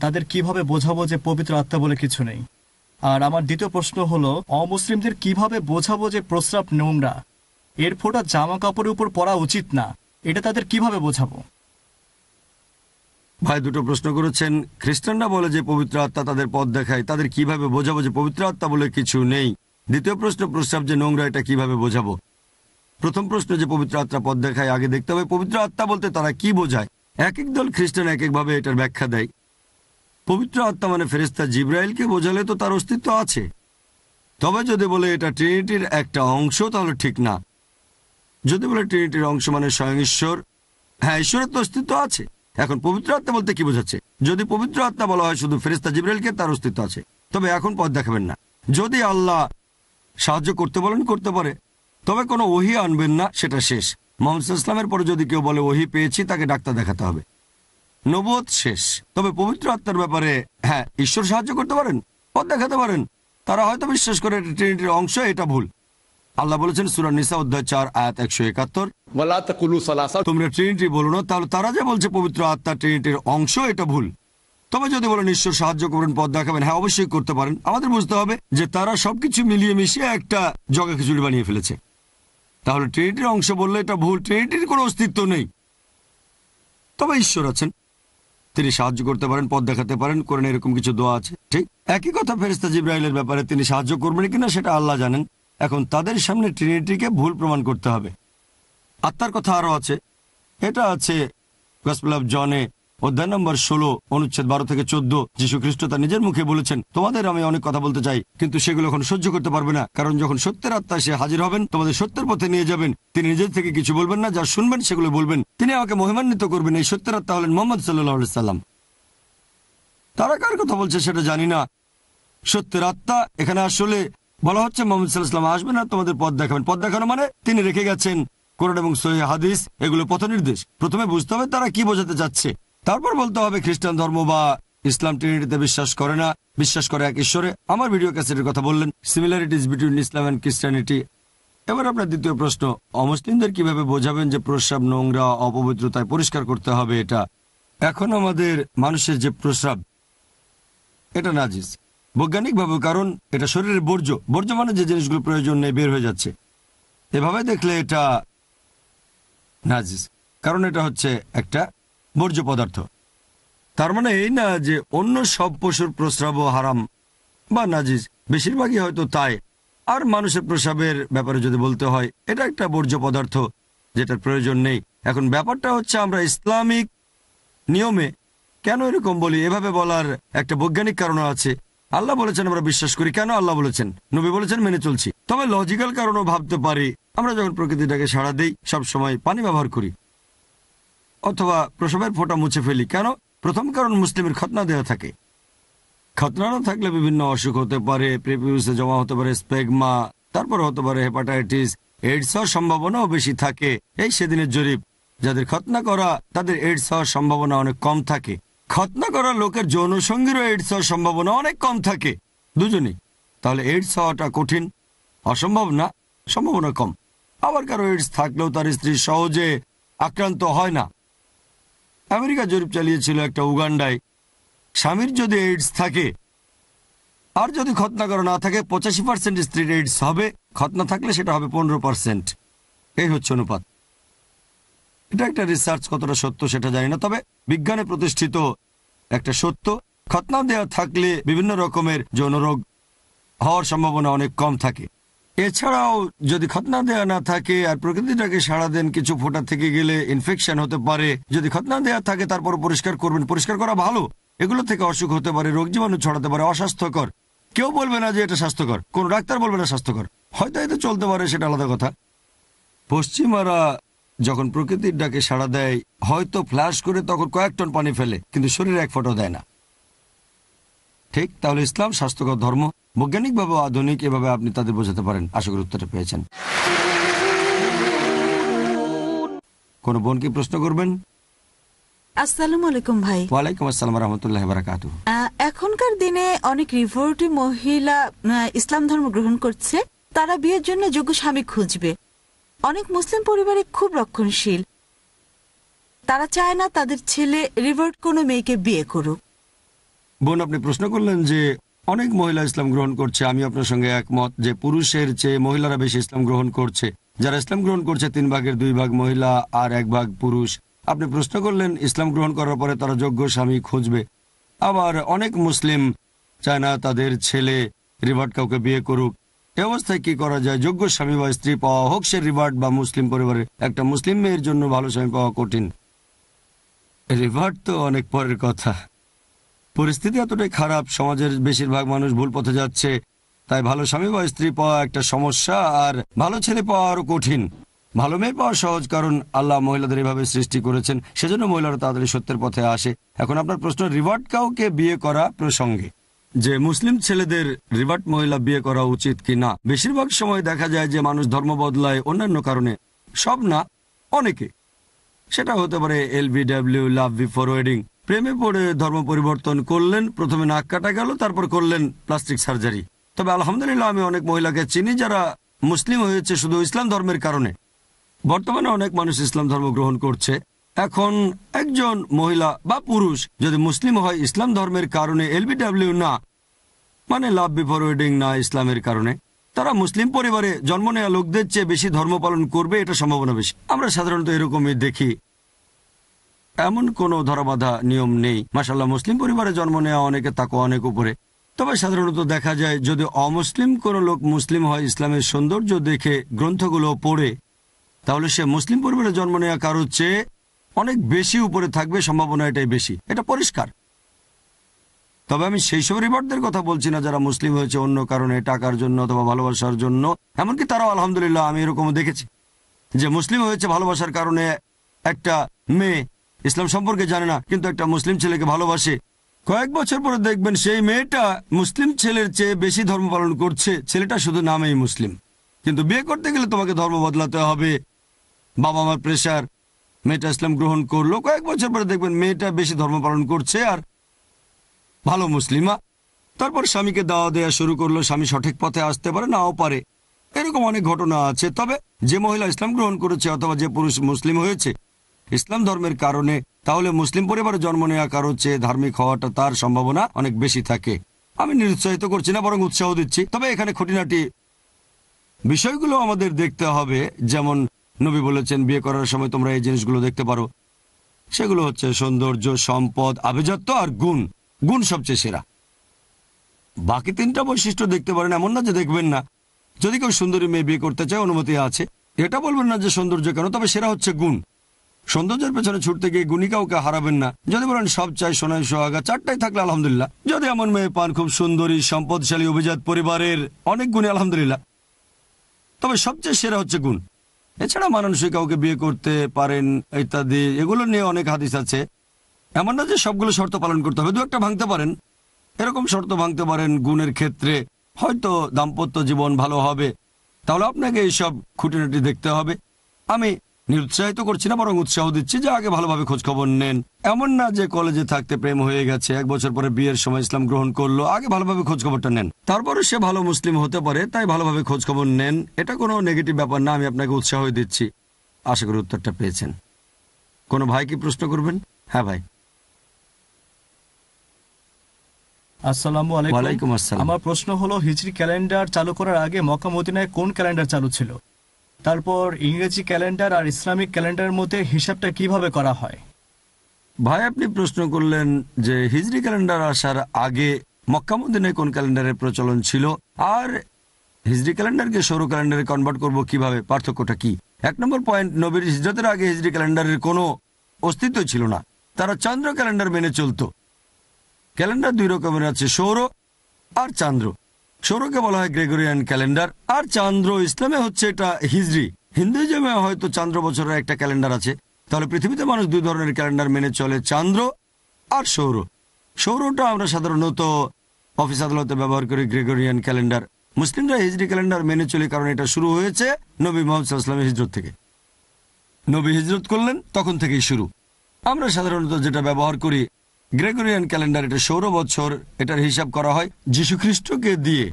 [SPEAKER 11] তাদের কিভাবে বোঝাবো যে পবিত্র আত্মা বলে কিছু নেই? আর আমার দ্বিতীয় প্রশ্ন হলো, অমুসলিমদের কিভাবে বোঝাবো যে প্রস্রাব নোংরা, এর ফোঁটা জামা কাপড়ের উপর পরা উচিত না, এটা তাদের কিভাবে বোঝাবো?
[SPEAKER 5] ভাই দুটো প্রশ্ন করেছেন। খ্রিস্টানরা বলে যে পবিত্র আত্মা তাদের পথ দেখায়, তাদের কিভাবে বোঝাবো যে পবিত্র আত্মা বলে কিছু নেই? দ্বিতীয় প্রশ্ন, প্রস্রাব যে নোংরা, এটা কিভাবে বোঝাবো? প্রথম প্রশ্ন, যে পবিত্র আত্মা পথ দেখায়, আগে দেখতে হবে পবিত্র আত্মা বলতে তারা কি বোঝায়। এক এক দল খ্রিস্টান এক একভাবে এটার ব্যাখ্যা দেয়। পবিত্র আত্মা মানে ফেরেশতা জিবরাইলকে বোঝালে তো তার অস্তিত্ব আছে। তবে যদি বলে এটা ট্রিনিটির একটা অংশ তাহলে ঠিক না। যদি বলে ট্রিনিটির অংশ মানে স্বয়ং ঈশ্বর, হ্যাঁ ঈশ্বরের তো অস্তিত্ব আছে। এখন পবিত্র আত্মা বলতে কি বোঝাচ্ছে? যদি পবিত্র আত্মা বলা হয় শুধু ফেরেশতা জিবরাইলকে, তার অস্তিত্ব আছে। তবে এখন পথ দেখাবেন না। যদি আল্লাহ সাহায্য করতে বলেন করতে পারে, তবে কোনো ওহী আনবেন না, সেটা শেষ। মুহাম্মদ সাল্লাল্লাহু আলাইহি ওয়াসাল্লামের পরে যদি কেউ বলে ওহী পেয়েছি, তাকে ডাক্তার দেখাতে হবে, নবুয়ত শেষ। তবে পবিত্র আত্মার ব্যাপারে হ্যাঁ ঈশ্বর সাহায্য করতে পারেন, পথ দেখাতে পারেন। তারা হয়তো বিশ্বাস করে এটা ট্রিনিটির অংশ, এটা ভুল। আল্লাহ বলেছেন সূরা নিসা অধ্যায় 4 আয়াত 171,
[SPEAKER 4] ওয়ালা তাকুলু সালাসা,
[SPEAKER 5] তোমরা ট্রিনিটি বলো না। তাহলে তারা যে বলছে পবিত্র আত্মা ট্রিনিটির অংশ, এটা ভুল। তবে যদি বলেন ঈশ্বর সাহায্য করবেন, পথ দেখাবেন, হ্যাঁ অবশ্যই করতে পারেন। আমাদের বুঝতে হবে যে তারা সবকিছু মিলিয়ে মিশিয়ে একটা জগা খিচুড়ি বানিয়ে ফেলেছে। তাহলে ট্রিনিটির অংশ বললে এটা ভুল। ট্রিনিটির কোনো অস্তিত্ব নেই, তবে ঈশ্বর আছেন, তিনি সাহায্য করতে পারেন, পথ দেখাতে পারেন। কোরআনে এরকম কিছু দোয়া আছে। ঠিক একই কথা ফেরেশতা জিবরাইলের ব্যাপারে, তিনি সাহায্য করবেন কিনা সেটা আল্লাহ জানেন। এখন তাদের সামনে ট্রিনিটিকে ভুল প্রমাণ করতে হবে। আত্মার কথা আরো আছে, এটা আছে গসপেল অফ জনে অধ্যায় নম্বর 16 অনুচ্ছেদ 12 থেকে 14। যীশু খ্রিস্ট তার নিজের মুখে বলেছেন, তোমাদের আমি অনেক কথা বলতে চাই, কিন্তু সেগুলো এখন সহ্য করতে পারবে না, কারণ যখন সত্যের আত্মা সে হাজির হবেন, তোমাদের সত্যের পথে নিয়ে যাবেন। তিনি নিজের থেকে কিছু বলবেন না, যা শুনবেন সেগুলো বলবেন। তিনি আমাকে মহিমান্বিত করবেন। এই সত্যের আত্মা হলেন মুহাম্মদ সাল্লাল্লাহু আলাইহি সাল্লাম। তারা কার কথা বলছে সেটা জানি না। সত্যের আত্মা এখানে আসলে বলা হচ্ছে মুহাম্মদ সাল্লাল্লাহু আলাইহি ওয়াসাল্লাম আসবেন আর তোমাদের পথ দেখাবেন। পথ দেখানো মানে তিনি রেখে গেছেন কোরআন এবং সহিহ হাদিস, এগুলো পথ নির্দেশ। প্রথমে বুঝতে হবে তারা কি বোঝাতে চাচ্ছে, তারপর বলতে হবে খ্রিস্টান ধর্ম বা ইসলাম ট্রিনিটিতে বিশ্বাস করে না, বিশ্বাস করে এক ঈশ্বরে। আমার ভিডিও ক্যাসেটের কথা বললেন, similarities between Islam and Christianity. এবার আপনার দ্বিতীয় প্রশ্ন, অমুসলিমদের কিভাবে বোঝাবেন যে প্রস্রাব নোংরা, অপবিত্রতায় পরিষ্কার করতে হবে এটা। এখন আমাদের মানুষের যে প্রস্রাব, এটা নাজিস বৈজ্ঞানিকভাবে, কারণ এটা শরীরের বর্জ্য। বর্জ্য মানে যে জিনিসগুলো প্রয়োজন নেই বের হয়ে যাচ্ছে। এভাবে দেখলে এটা নাজিস, কারণ এটা হচ্ছে একটা বর্জ্য পদার্থ। তার মানে এই না যে অন্য সব পশুর প্রস্রাবও হারাম বা নাজিস, বেশিরভাগই হয়তো তাই। আর মানুষের প্রস্রাবের ব্যাপারে যদি বলতে হয়, এটা একটা বর্জ্য পদার্থ যেটার প্রয়োজন নেই। এখন ব্যাপারটা হচ্ছে আমরা ইসলামিক নিয়মে কেন এরকম বলি, এভাবে বলার একটা বৈজ্ঞানিক কারণ আছে। আল্লাহ বলেছেন আমরা বিশ্বাস করি, কেন আল্লাহ বলেছেন, নবী বলেছেন, মেনে চলছি। তবে লজিক্যাল কারণও ভাবতে পারি। আমরা যখন প্রকৃতিটাকে সাড়া দিই, সব সময় পানি ব্যবহার করি অথবা প্রসবের ফোঁটা মুছে ফেলি। কেন? প্রথম কারণ মুসলিমের খতনা দেওয়া থাকে। খতনা না থাকলে বিভিন্ন অসুখ হতে পারে, প্রেপিউসে জমা হতে পারে স্পেগমা, তারপর হতে পারে হেপাটাইটিস, এইডস হওয়ার সম্ভাবনাও বেশি থাকে। এই সেদিনের জরিপ, যাদের খতনা করা তাদের এইডস হওয়ার সম্ভাবনা অনেক কম থাকে। খতনা করা লোকের যৌন সঙ্গীরও এইডস হওয়ার সম্ভাবনা অনেক কম থাকে, দুজনেই। তাহলে এইডস হওয়াটা কঠিন, অসম্ভব না, সম্ভাবনা কম। আবার কারো এইডস থাকলেও তার স্ত্রী সহজে আক্রান্ত হয় না। আমেরিকা জরিপ চালিয়েছিল একটা উগান্ডায়, স্বামীর যদি এইডস থাকে আর যদি খতনা করা না থাকে 85% স্ত্রীর এইডস হবে, খতনা থাকলে সেটা হবে 15%। এই হচ্ছে অনুপাত। এটা একটা রিসার্চ, কতটা সত্য সেটা জানি না, তবে বিজ্ঞানে প্রতিষ্ঠিত একটা সত্য খতনা দেওয়া থাকলে বিভিন্ন রকমের যৌন রোগ হওয়ার সম্ভাবনা অনেক কম থাকে। এছাড়াও যদি খতনা দেওয়া না থাকে আর প্রকৃতিটাকে সাড়া দেন, কিছু ফোঁটা থেকে গেলে ইনফেকশন হতে পারে। যদি খতনা দেওয়া থাকে তারপর পরিষ্কার করবেন, পরিষ্কার করা ভালো। এগুলো থেকে অসুখ হতে পারে, রোগ জীবাণু ছড়াতে পারে, অস্বাস্থ্যকর। কেউ বলবে না যে এটা স্বাস্থ্যকর, কোন ডাক্তার বলবে না স্বাস্থ্যকর, হয়তো এতে চলতে পারে, সেটা আলাদা কথা। পশ্চিমারা যখন প্রকৃতির ডাকে সাড়া দেয় হয়তো ফ্ল্যাশ করে তখন কয়েক টন পানি ফেলে, কিন্তু শরীরে এক ফোঁটাও দেয় না। ঠিক, তাহলে ইসলাম স্বাস্থ্যকর ধর্ম, বৈজ্ঞানিকভাবে আধুনিক, এভাবে আপনি তাদের বোঝাতে পারেন। আশা করি উত্তরটা পেয়েছেন। কোন বোন কি প্রশ্ন করবেন?
[SPEAKER 10] আসসালামু আলাইকুম ভাই।
[SPEAKER 5] ওয়ালাইকুম আসসালাম রহমতুল্লাহ বারাকাতুহু।
[SPEAKER 10] এখনকার দিনে অনেক রিভোর্টি মহিলা ইসলাম ধর্ম গ্রহণ করছে। তারা বিয়ের জন্য যোগ্য স্বামী খুঁজবে। অনেক মুসলিম পরিবারে খুব রক্ষণশীল, তারা চায় না তাদের ছেলে রিভোর্ট কোনো মেয়েকে বিয়ে করুক।
[SPEAKER 5] বোন, আপনি প্রশ্ন করলেন যে অনেক মহিলা ইসলাম গ্রহণ করছে। আমি আপনার সঙ্গে একমত যে পুরুষের চেয়ে মহিলারা বেশি ইসলাম গ্রহণ করছে। যারা ইসলাম গ্রহণ করছে 3 ভাগের 2 ভাগ মহিলা আর 1 ভাগ পুরুষ। আপনি প্রশ্ন করলেন ইসলাম গ্রহণ করার পরে তারা যোগ্য স্বামী খুঁজবে। আবার অনেক মুসলিম চায় না তাদের ছেলে রিভার্ট কাউকে বিয়ে করুক। এ অবস্থায় কি করা যায়? যোগ্য স্বামী বা স্ত্রী পাওয়া, হোক সে রিভার্ট বা মুসলিম পরিবারের। একটা মুসলিম মেয়ের জন্য ভালো স্বামী পাওয়া কঠিন। রিভার্ট তো অনেক পরের কথা। পরিস্থিতি এতটাই খারাপ, সমাজের বেশিরভাগ মানুষ ভুল পথে যাচ্ছে, তাই ভালো স্বামী বা স্ত্রী পাওয়া একটা সমস্যা, আর ভালো ছেলে পাওয়া আরো কঠিন। ভালো মেয়ে পাওয়া সহজ, কারণ আল্লাহ মহিলাদের এভাবে সৃষ্টি করেছেন, সেজন্য মহিলারা তাড়াতাড়ি সত্যের পথে আসে। এখন আপনার প্রশ্ন রিভার্ট কাউকে বিয়ে করা প্রসঙ্গে, যে মুসলিম ছেলেদের রিভার্ট মহিলা বিয়ে করা উচিত কি না। বেশিরভাগ সময় দেখা যায় যে মানুষ ধর্ম বদলায় অন্যান্য কারণে, সব না, অনেকে। সেটা হতে পারে LBW, লাভ বিফোর ওয়েডিং। প্রেমে পড়ে ধর্ম পরিবর্তন করলেন, প্রথমে নাক কাটা গেল, তারপর করলেন প্লাস্টিক সার্জারি। তবে আলহামদুলিল্লাহ আমি অনেক মহিলাকে চিনি যারা মুসলিম হয়েছে শুধু ইসলাম ধর্মের কারণে। বর্তমানে অনেক মানুষ ইসলাম ধর্ম গ্রহণ করছে। এখন একজন মহিলা বা পুরুষ যদি মুসলিম হয় ইসলাম ধর্মের কারণে, LBW না, মানে লাভ বিফোর ওয়েডিং না, ইসলামের কারণে, তারা মুসলিম পরিবারে জন্ম নেওয়া লোকদের চেয়ে বেশি ধর্ম পালন করবে, এটা সম্ভাবনা বেশি। আমরা সাধারণত এরকমই দেখি। এমন কোনো ধরাবাধা নিয়ম নেই। মাশাআল্লাহ, মুসলিম পরিবারে জন্ম নেওয়া অনেকে তাকে অনেক উপরে। তবে সাধারণত দেখা যায় যদি অমুসলিম কোনো লোক মুসলিম হয় ইসলামের সৌন্দর্য দেখে গ্রন্থগুলো পড়ে, তাহলে সে মুসলিম পরিবারে জন্ম নেওয়া কারোর চেয়ে অনেক বেশি উপরে থাকবে, সম্ভাবনা এটাই বেশি, এটা পরিষ্কার। তবে আমি সেই সব রিভার্টদের কথা বলছি না যারা মুসলিম হয়েছে অন্য কারণে, টাকার জন্য অথবা ভালোবাসার জন্য। এমনকি তারাও আলহামদুলিল্লাহ আমি এরকমও দেখেছি যে মুসলিম হয়েছে ভালোবাসার কারণে। একটা মেয়ে ইসলাম সম্পর্কে জানে না, কিন্তু একটা মুসলিম ছেলেকে ভালোবাসে। কয়েক বছর পরে দেখবেন সেই মেয়েটা মুসলিম ছেলের চেয়ে বেশি ধর্ম পালন করছে। ছেলেটা শুধু নামেই মুসলিম, কিন্তু বিয়ে করতে গেলে তোমাকে ধর্ম বদলাতে হবে, বাবা মার প্রেশার। মেয়েটা ইসলাম গ্রহণ করলো, কয়েক বছর পরে দেখবেন মেয়েটা বেশি ধর্ম পালন করছে আর ভালো মুসলিমা। তারপর স্বামীকে দাওয়া দেওয়া শুরু করলো। স্বামী সঠিক পথে আসতে পারে, নাও পারে, এরকম অনেক ঘটনা আছে। তবে যে মহিলা ইসলাম গ্রহণ করেছে অথবা যে পুরুষ মুসলিম হয়েছে ইসলাম ধর্মের কারণে, তাহলে মুসলিম পরিবারে জন্ম নেওয়া কারোর চেয়ে ধার্মিক হওয়াটা তার সম্ভাবনা অনেক বেশি থাকে। আমি নিরুৎসাহিত করছি না, বরং উৎসাহ দিচ্ছি। তবে এখানে খুঁটিনাটি বিষয়গুলো আমাদের দেখতে হবে। যেমন নবী বলেছেন বিয়ে করার সময় তোমরা এই জিনিসগুলো দেখতে পারো। সেগুলো হচ্ছে সৌন্দর্য, সম্পদ, আভিজাত্য আর গুণ। গুণ সবচেয়ে সেরা। বাকি 3টা বৈশিষ্ট্য দেখতে পারেন, এমন না যে দেখবেন না। যদি কেউ সুন্দরী মেয়ে বিয়ে করতে চায় অনুমতি আছে, এটা বলবেন না যে সৌন্দর্য কেন, তবে সেরা হচ্ছে গুণ। সৌন্দর্যের পেছনে ছুটতে গিয়ে গুণী কাউকে হারাবেন না। যদি বলেন সব চাই সোনাই সোহাগা, 4টাই থাকলে আলহামদুলিল্লাহ। যদি এমন মেয়ে পান খুব সুন্দরী, সম্পদশালী, অভিজাত পরিবারের, অনেক গুণী, আলহামদুলিল্লাহ। তবে সবচেয়ে সেরা হচ্ছে গুণ। এছাড়া মানুষই কাউকে বিয়ে করতে পারেন ইত্যাদি, এগুলো নিয়ে অনেক হাদিস আছে। এমন না যে সবগুলো শর্ত পালন করতে হবে, 2-1টা ভাঙতে পারেন। এরকম শর্ত ভাঙতে পারেন গুণের ক্ষেত্রে, হয়তো দাম্পত্য জীবন ভালো হবে। তাহলে আপনাকে এইসব খুঁটিনাটি দেখতে হবে। আমি নিরুৎসাহিত করছি না, বরং উৎসাহ দিচ্ছি যে আগে ভালোভাবে খোঁজখবর নেন। এমন না যে কলেজে থাকতে প্রেম হয়ে গেছে, 1 বছর পরে বিয়ের সময় ইসলাম গ্রহণ করলো। আগে ভালোভাবে খোঁজখবরটা নেন, তারপরে সে ভালো মুসলিম হতে পারে, তাই ভালোভাবে খোঁজখবর নেন। এটা কোনো নেগেটিভ ব্যাপার না, আমি আপনাকে উৎসাহ দিচ্ছি। আশা করি উত্তরটা পেয়েছেন। কোনো ভাই কি প্রশ্ন করবেন? হ্যাঁ ভাই।
[SPEAKER 11] আসসালামু আলাইকুম। আমার প্রশ্ন হলো হিজরি ক্যালেন্ডার চালু করার আগে মক্কা মদিনায় কোন ক্যালেন্ডার চালু ছিল? তারপর ইংরেজি ক্যালেন্ডার আর ইসলামিক ক্যালেন্ডারের মধ্যে হিসাবটা কিভাবে করা হয়?
[SPEAKER 5] ভাই আপনি প্রশ্ন করলেন যে হিজরি ক্যালেন্ডার আসার আগে মক্কা মদিনায় কোন ক্যালেন্ডারের প্রচলন ছিল আর হিজরি ক্যালেন্ডারকে সৌর ক্যালেন্ডারে কনভার্ট করব কিভাবে, পার্থক্যটা কি। 1 নম্বর পয়েন্ট, নবীর হিজরতের আগে হিজরি ক্যালেন্ডারের কোনো অস্তিত্ব ছিল না, তারা চন্দ্র ক্যালেন্ডার মেনে চলত। ক্যালেন্ডার 2 রকমের আছে, সৌর আর চান্দ্র। সৌরকে বলা হয় গ্রেগরিয়ান ক্যালেন্ডার, আর চান্দ্র ইসলামে হচ্ছে এটা হিজরি। হিন্দুইজমে হয়তো চান্দ্র বছরের একটা ক্যালেন্ডার আছে। তাহলে পৃথিবীতে মানুষ 2 ধরনের ক্যালেন্ডার মেনে চলে, চান্দ্র আর সৌর। সৌরটা আমরা সাধারণত অফিস আদালতে ব্যবহার করি, গ্রেগরিয়ান ক্যালেন্ডার। মুসলিমরা হিজরি ক্যালেন্ডার মেনে চলে, কারণ এটা শুরু হয়েছে নবী মুহাম্মদ সাল্লাল্লাহু আলাইহি ওয়াসাল্লামের হিজরত থেকে। নবী হিজরত করলেন তখন থেকেই শুরু। আমরা সাধারণত যেটা ব্যবহার করি গ্রেগরিয়ান ক্যালেন্ডার, এটা সৌর বছর, এটার হিসাব করা হয় যীশুখ্রিস্টকে দিয়ে।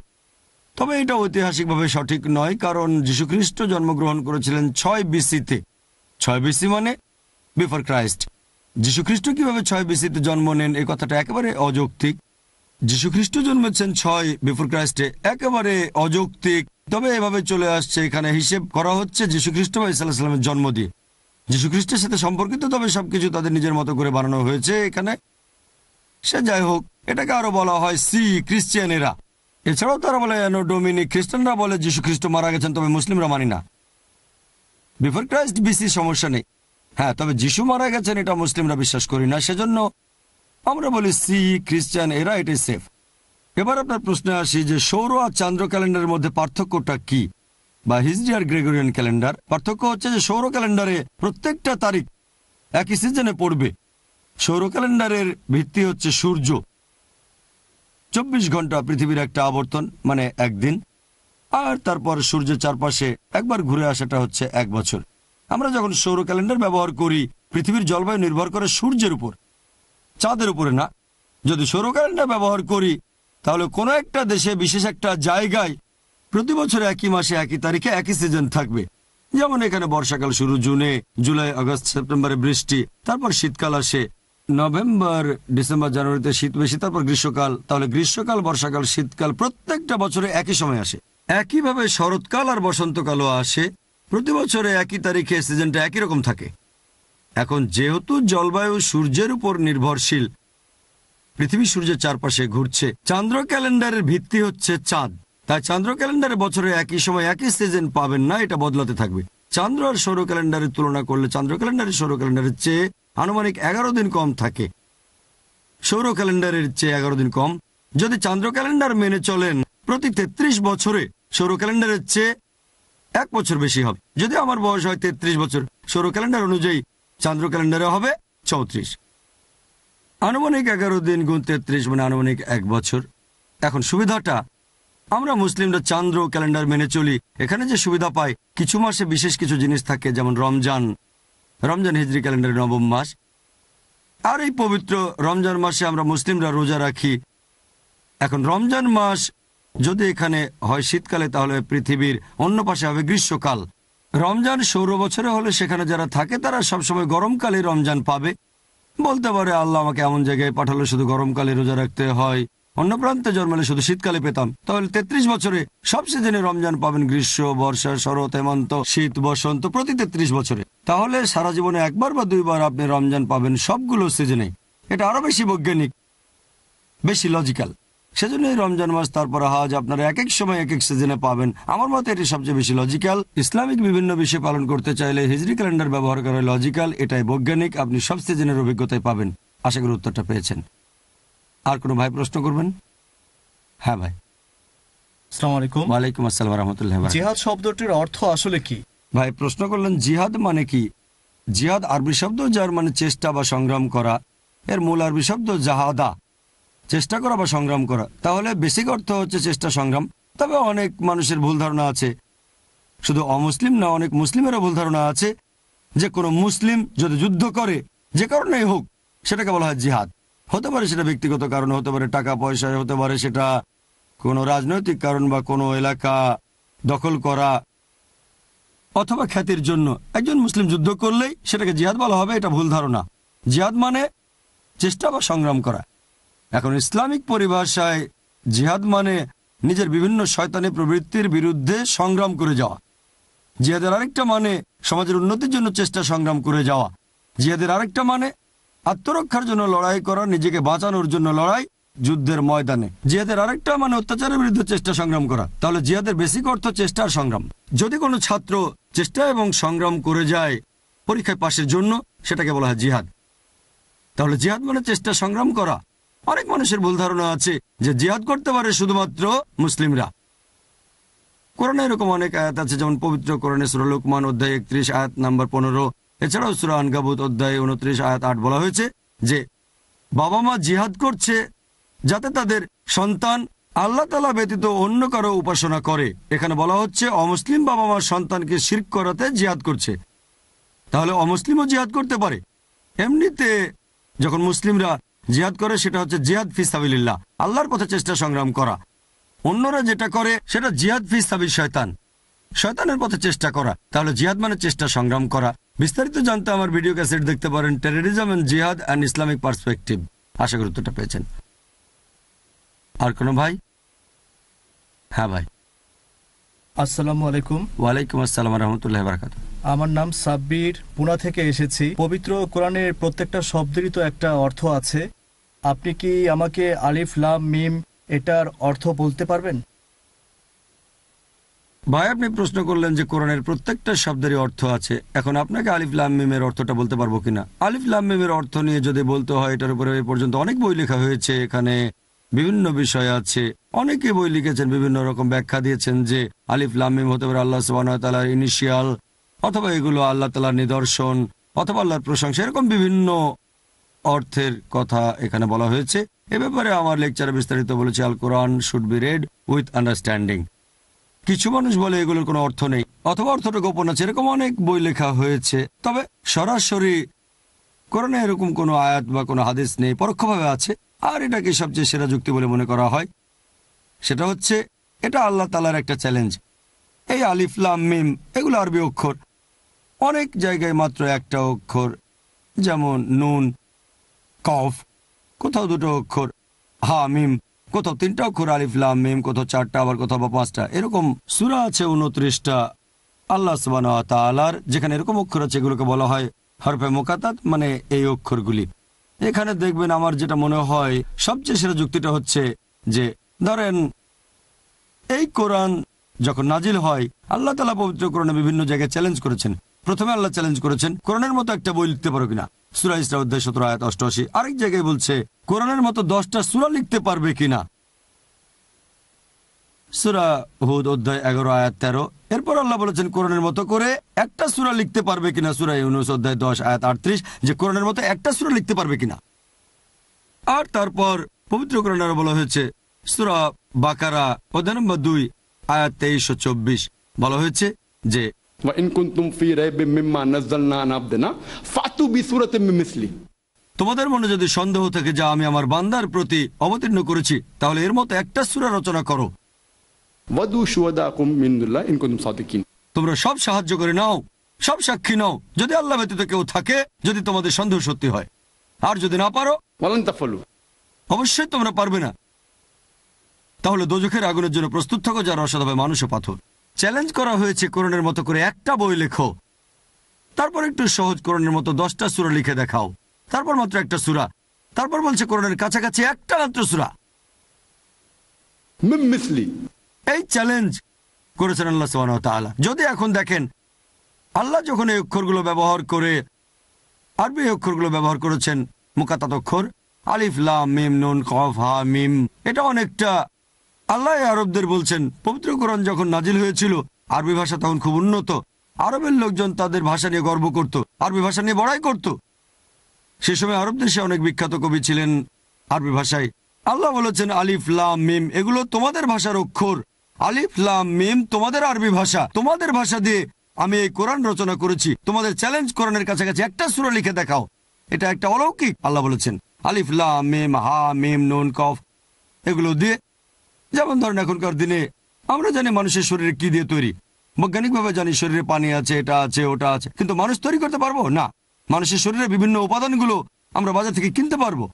[SPEAKER 5] তবে এটা ঐতিহাসিকভাবে সঠিক নয়, কারণ যীশুখ্রিস্ট জন্মগ্রহণ করেছিলেন 6 BC-তে। 6 BC মানে বিফোর ক্রাইস্ট। যীশুখ্রিস্ট কিভাবে 6 BC-তে জন্ম নেন এই কথাটা একেবারে অযৌক্তিক। যীশুখ্রিস্ট জন্মেছেন 6 বিফোর ক্রাইস্টে, একেবারে অযৌক্তিক। তবে এভাবে চলে আসছে, এখানে হিসেব করা হচ্ছে যীশুখ্রিস্ট বা ঈসা আলাইহিস সালামের জন্ম দিয়ে। যীশুখ্রিস্টের সাথে সম্পর্কিত, তবে সবকিছু তাদের নিজের মতো করে বানানো হয়েছে এখানে। সে যাই হোক, এটাকে আরো বলা হয় ক্রিশ্চিয়ানেরা। এছাড়াও তারা বলে অ্যানো ডোমিনি। খ্রিস্টানরা বলে যীশুখ্রিস্ট মারা গেছেন, তবে মুসলিমরা মানি না। বিফোর ক্রাইস্ট বিসি সমস্যা নেই, হ্যাঁ, তবে যিশু মারা গেছেন এটা মুসলিমরা বিশ্বাস করি না, সেজন্য আমরা বলি ক্রিশ্চিয়ান এরা, এটাই সেফ। এবার আপনার প্রশ্নে আসি যে সৌর আর চন্দ্র ক্যালেন্ডারের মধ্যে পার্থক্যটা কি, বা হিজরি আর গ্রেগরিয়ান ক্যালেন্ডার। পার্থক্য হচ্ছে যে সৌর ক্যালেন্ডারে প্রত্যেকটা তারিখ একই সিজনে পড়বে। সৌর ক্যালেন্ডারের ভিত্তি হচ্ছে সূর্য। 24 ঘন্টা পৃথিবীর একটা আবর্তন, মানে একদিন, আর তারপর সূর্যের চারপাশে একবার ঘুরে আসাটা হচ্ছে 1 বছর। আমরা যখন সৌর ক্যালেন্ডার ব্যবহার করি, পৃথিবীর জলবায়ু নির্ভর করে সূর্যের উপর, চাঁদের উপরে না। যদি সৌর ক্যালেন্ডার ব্যবহার করি তাহলে কোনো একটা দেশে বিশেষ একটা জায়গায় প্রতি বছর একই মাসে একই তারিখে একই সিজন থাকবে। যেমন এখানে বর্ষাকাল শুরু জুনে, জুলাই আগস্ট সেপ্টেম্বরে বৃষ্টি, তারপর শীতকাল আসে নভেম্বর ডিসেম্বর জানুয়ারিতে শীত বেশি, তারপর গ্রীষ্মকাল। তাহলে গ্রীষ্মকাল, বর্ষাকাল, শীতকাল প্রত্যেকটা বছরে একই সময় আসে। একইভাবে শরৎকাল আর বসন্তকালও আসে, প্রতি বছরে একই তারিখে সিজনটা একই রকম থাকে। এখন যেহেতু জলবায়ু সূর্যের উপর নির্ভরশীল, পৃথিবী সূর্যের চারপাশে ঘুরছে, চন্দ্র ক্যালেন্ডারের ভিত্তি হচ্ছে চাঁদ। তাই চন্দ্র ক্যালেন্ডারে বছরে একই সময় একই সিজন পাবেন না, এটা বদলাতে থাকবে। চন্দ্র আর সৌর ক্যালেন্ডারের তুলনা করলে চন্দ্র ক্যালেন্ডারের সৌর ক্যালেন্ডারের চেয়ে আনুমানিক 11 দিন কম থাকে, সৌর ক্যালেন্ডারের চেয়ে 11 দিন কম। যদি চন্দ্র ক্যালেন্ডার মেনে চলেন প্রতি 33 বছরে সৌর ক্যালেন্ডারের চেয়ে 1 বছর বেশি হবে। যদি আমার বয়স হয় 33 বছর, সৌর ক্যালেন্ডার অনুযায়ী চন্দ্র ক্যালেন্ডারে হবে 34। আনুমানিক 11 দিন গুণ 33 মানে আনুমানিক 1 বছর। এখন সুবিধাটা, আমরা মুসলিমরা চন্দ্র ক্যালেন্ডার মেনে চলি। এখানে যে সুবিধা পাই, কিছু মাসে বিশেষ কিছু জিনিস থাকে, যেমন রমজান হিজরি ক্যালেন্ডারের 9ম মাস। আর এই পবিত্র রমজান মাসে আমরা মুসলিমরা রোজা রাখি। এখন রমজান মাস যদি এখানে হয় শীতকালে, তাহলে পৃথিবীর অন্য পাশে হবে গ্রীষ্মকাল। রমজান সৌর বছরে হলে সেখানে যারা থাকে তারা সবসময় গরমকালে রমজান পাবে। বলতে পারে আল্লাহ আমাকে এমন জায়গায় পাঠালো শুধু গরমকালে রোজা রাখতে হয়, অন্য প্রান্তে জন্মালে শুধু শীতকালে পেতাম। তাহলে 33 বছরে সব সিজনে রমজান পাবেন, গ্রীষ্ম, বর্ষা, শরৎ, হেমন্ত, শীত, বসন্ত, প্রতি 33 বছরে। তাহলে সারা জীবনে 1বার বা 2বার আপনি রমজান পাবেন সবগুলো সিজনে। এটা আরো বেশি বৈজ্ঞানিক, বেশি লজিক্যাল। সেজন্য এই রমজান মাস, তারপর হাজ আপনারা এক এক সময় এক এক সিজনে পাবেন। আমার মতে এটি সবচেয়ে বেশি লজিক্যাল। ইসলামিক বিভিন্ন বিষয় পালন করতে চাইলে হিজরি ক্যালেন্ডার ব্যবহার করা লজিক্যাল, এটাই বৈজ্ঞানিক। আপনি সব সিজনের অভিজ্ঞতায় পাবেন। আশা করি উত্তরটা পেয়েছেন। আর কোনো ভাই প্রশ্ন করবেন? হ্যাঁ ভাই।
[SPEAKER 11] আসসালামু আলাইকুম।
[SPEAKER 9] ওয়ালাইকুম আসসালাম ওয়া রাহমাতুল্লাহি ওয়া বারাকাতুহু।
[SPEAKER 11] জিহাদ শব্দটির অর্থ আসলে কি?
[SPEAKER 5] ভাই প্রশ্ন করলেন জিহাদ মানে কি। জিহাদ আরবি শব্দ, যার মানে চেষ্টা বা সংগ্রাম করা। এর মূল আরবি শব্দ জাহাদা, চেষ্টা করা বা সংগ্রাম করা। তাহলে বেসিক অর্থ হচ্ছে চেষ্টা, সংগ্রাম। তবে অনেক মানুষের ভুল ধারণা আছে, শুধু অমুসলিম না, অনেক মুসলিমেরও ভুল ধারণা আছে যে কোনো মুসলিম যদি যুদ্ধ করে, যে কারণেই হোক, সেটাকে বলা হয় জিহাদ। হতে পারে সেটা ব্যক্তিগত কারণ, হতে পারে টাকা পয়সায়, হতে পারে সেটা কোনো রাজনৈতিক কারণ বা কোনো এলাকা দখল করা, অথবা খ্যাতির জন্য। একজন মুসলিম যুদ্ধ করলেই সেটাকে জিহাদ বলা হবে, এটা ভুল ধারণা। জিহাদ মানে চেষ্টা বা সংগ্রাম করা। এখন ইসলামিক পরিভাষায় জিহাদ মানে নিজের বিভিন্ন শয়তানি প্রবৃত্তির বিরুদ্ধে সংগ্রাম করে যাওয়া। জিহাদের আরেকটা মানে সমাজের উন্নতির জন্য চেষ্টা সংগ্রাম করে যাওয়া। জিহাদের আরেকটা মানে আত্মরক্ষার জন্য লড়াই করা, নিজেকে বাঁচানোর জন্য লড়াই যুদ্ধের ময়দানে। জিহাদের আরেকটা মানে অত্যাচারের বিরুদ্ধে চেষ্টা সংগ্রাম করা। তাহলে জিহাদের বেসিক অর্থ চেষ্টা আর সংগ্রাম। যদি কোনো ছাত্র চেষ্টা এবং সংগ্রাম করে যায় পরীক্ষায় পাশের জন্য, সেটাকে বলা হয় জিহাদ। তাহলে জিহাদ মানে চেষ্টা সংগ্রাম করা। অনেক মানুষের ভুল ধারণা আছে যে জিহাদ করতে পারে শুধুমাত্র মুসলিমরা। কোরআনে এরকম অনেক আয়াত আছে, যেমন পবিত্র কোরআনে সূরা লুকমান অধ্যায় 31 আয়াত নাম্বার 15, এছাড়াও সূরা আনকাবুত অধ্যায় 29 আয়াত 8 বলা হয়েছে যে বাবা মা জিহাদ করছে যাতে তাদের সন্তান আল্লাহ তাআলা ব্যতীত অন্য কারো উপাসনা করে। এখানে বলা হচ্ছে অমুসলিম বাবা মার সন্তানকে শিরক করাতে জিহাদ করছে। তাহলে অমুসলিমও জিহাদ করতে পারে। এমনিতে যখন মুসলিমরা জিহাদ করে সেটা হচ্ছে জিহাদ ফি সাবিলিল্লাহ, আল্লাহর পথে চেষ্টা সংগ্রাম করা। অন্যরা যেটা করে সেটা জিহাদ ফি সাবিল শয়তান, শয়তানের পথে চেষ্টা করা। তাহলে জিহাদ মানে চেষ্টা সংগ্রাম করা। বিস্তারিত জানতে আমার ভিডিও ক্যাসেট দেখতে পারেন, টেররিজম এন্ড জিহাদ অ্যান্ড ইসলামিক পার্সপেক্টিভ। আশা করি উত্তরটা পেয়েছেন। আর কোনো ভাই? হ্যাঁ ভাই।
[SPEAKER 11] আসসালামু আলাইকুম।
[SPEAKER 5] ওয়ালাইকুম আসসালাম রহমতুল্লাহ বারাকাতুহু।
[SPEAKER 11] আমার নাম সাব্বির, পুনা থেকে এসেছি। পবিত্র কোরআনের প্রত্যেকটা শব্দেরই তো একটা অর্থ আছে। আপনি কি আমাকে আলিফ লাম মিম এটার অর্থ বলতে পারবেন?
[SPEAKER 5] ভাই, আপনি প্রশ্ন করলেন যে কোরআনের প্রত্যেকটা শব্দেরই অর্থ আছে। এখন আপনাকে আলিফ লাম মিমের অর্থটা বলতে পারবো কিনা। আলিফ লাম মিমের অর্থ নিয়ে যদি বলতে হয়, এটার উপরে এই পর্যন্ত অনেক বই লেখা হয়েছে। এখানে বিভিন্ন বিষয় আছে, অনেকে বই লিখেছেন, বিভিন্ন রকম ব্যাখ্যা দিয়েছেন যে আলিফ লাম মিম হতে পারে আল্লাহ সুবহানাহু ওয়া তাআলার ইনিশিয়াল, অথবা এগুলো আল্লাহ তাআলার নিদর্শন, অথবা আল্লাহর প্রশংসা। এরকম বিভিন্ন অর্থের কথা এখানে বলা হয়েছে। এ ব্যাপারে আমার লেকচারে বিস্তারিত বলেছি, Al Quran should be read with understanding. কিছু মানুষ বলে এগুলোর কোনো অর্থ নেই, অথবা অর্থটা গোপন আছে। এরকম অনেক বই লেখা হয়েছে। তবে সরাসরি কোরআনে এরকম কোনো আয়াত বা কোনো হাদিস নেই, পরোক্ষভাবে আছে। আর এটাকে সবচেয়ে সেরা যুক্তি বলে মনে করা হয়। সেটা হচ্ছে এটা আল্লাহ তাআলার একটা চ্যালেঞ্জ। এই আলিফ লাম মিম এগুলো আরবি অক্ষর, অনেক জায়গায় মাত্র একটা অক্ষর, যেমন নুন কফ, কোথাও দুটো অক্ষর, হা মিম, কোথাও 3টা অক্ষর আলিফ লাম মিম, কোথাও 4টা, আবার কোথাও বা 5টা। এরকম সূরা আছে 29টা আল্লাহ সুবহানাহু ওয়া তাআলার, যেখানে এরকম অক্ষর আছে, এগুলোকে বলা হয় হরফে মুকাত্তাত, মানে এই অক্ষরগুলি। এখানে দেখবেন আমার যেটা মনে হয় সবচেয়ে সেরা যুক্তিটা হচ্ছে যে ধরেন এই কোরআন যখন নাজিল হয়, আল্লাহ তাআলা পবিত্র কোরআনে বিভিন্ন জায়গায় চ্যালেঞ্জ করেছেন। প্রথমে আল্লাহ চ্যালেঞ্জ করেছেন কোরআনের মতো একটা বই লিখতে পারো কিনা, সূরা ইসরা অধ্যায় 17 আয়াত 88। আরেক জায়গায় বলছে কোরআনের মতো 10টা সূরা লিখতে পারবে কিনা, সূরা হুদ অধ্যায় 11 আয়াত 13। এরপর আল্লাহ বলেছেন কোরআনের মতো করে একটা সূরা লিখতে পারবে কিনা, সূরা ইউনূস অধ্যায় 10 আয়াত 38, যে কোরআনের মতো একটা সূরা লিখতে পারবে কিনা। আর তারপর পবিত্র কোরআনে আরো বলা হয়েছে সূরা বাকারা অধ্যায় নম্বর 2 আয়াত 23 ও 24 বলা হয়েছে যে তোমাদের মনে যদি সন্দেহ থাকে যা আমি আমার বান্দার প্রতি অবতীর্ণ করেছি, তাহলে এর মতো একটা সূরা রচনা করো। তোমরা সব সাহায্য করে নাও, সব সাক্ষী নাও, যদি আল্লাহ ব্যতীত কেউ থাকে, যদি তোমাদের সন্দেহ সত্যি হয়। আর যদি না পারো, অবশ্যই তোমরা পারবে না, তাহলে দোজখের আগুনের জন্য প্রস্তুত থাকো, যারা রসদ হবে মানুষ ও পাথর। চ্যালেঞ্জ করা হয়েছে কোরআনের মতো করে একটা বই লেখো, তারপর একটু সহজ কোরআনের মতো 10টা সূরা লিখে দেখাও, তারপর মাত্র একটা সূরা, তারপর বলছে কোরআনের কাছাকাছি একটা মাত্র সূরা। এই চ্যালেঞ্জ করেছেন আল্লাহ সুবহানাহু ওয়া তাআলা। যদি এখন দেখেন আল্লাহ যখন এই অক্ষরগুলো ব্যবহার করে, আরবি অক্ষরগুলো ব্যবহার করেছেন মুকাত্তাত অক্ষর আলিফ লাম মিম নুন কফ হা মিম, এটা অনেকটা আল্লাহ আরবদের বলছেন। পবিত্র কোরআন যখন নাজিল হয়েছিল, আরবি ভাষা তখন খুব উন্নত, আরবের লোকজন তাদের ভাষা নিয়ে গর্ব করত, আরবি ভাষা নিয়ে বড়াই করত। সে সময় আরব দেশে অনেক বিখ্যাত কবি ছিলেন আরবি ভাষায়। আল্লাহ বলেছেন আলিফ লাম মিম এগুলো তোমাদের ভাষার অক্ষর, আলিফ লাম মিম তোমাদের আরবি ভাষা, তোমাদের ভাষা দিয়ে আমি এই কোরআন রচনা করেছি। তোমাদের চ্যালেঞ্জ কোরআনের কাছাকাছি একটা সূরা লিখে দেখাও। এটা একটা অলৌকিক। আল্লাহ বলেছেন আলিফ লাম মিম হা মিম নুন কফ এগুলো দিয়ে। যেমন ধরেন এখনকার দিনে আমরা জানি মানুষের শরীরে কি দিয়ে তৈরি, বৈজ্ঞানিকভাবে জানি শরীরে পানি আছে, এটা আছে, ওটা আছে, কিন্তু মানুষ তৈরি করতে পারবো না। মানুষের শরীরে বিভিন্ন উপাদানগুলো আমরা বাজার থেকে কিনতে পারবো,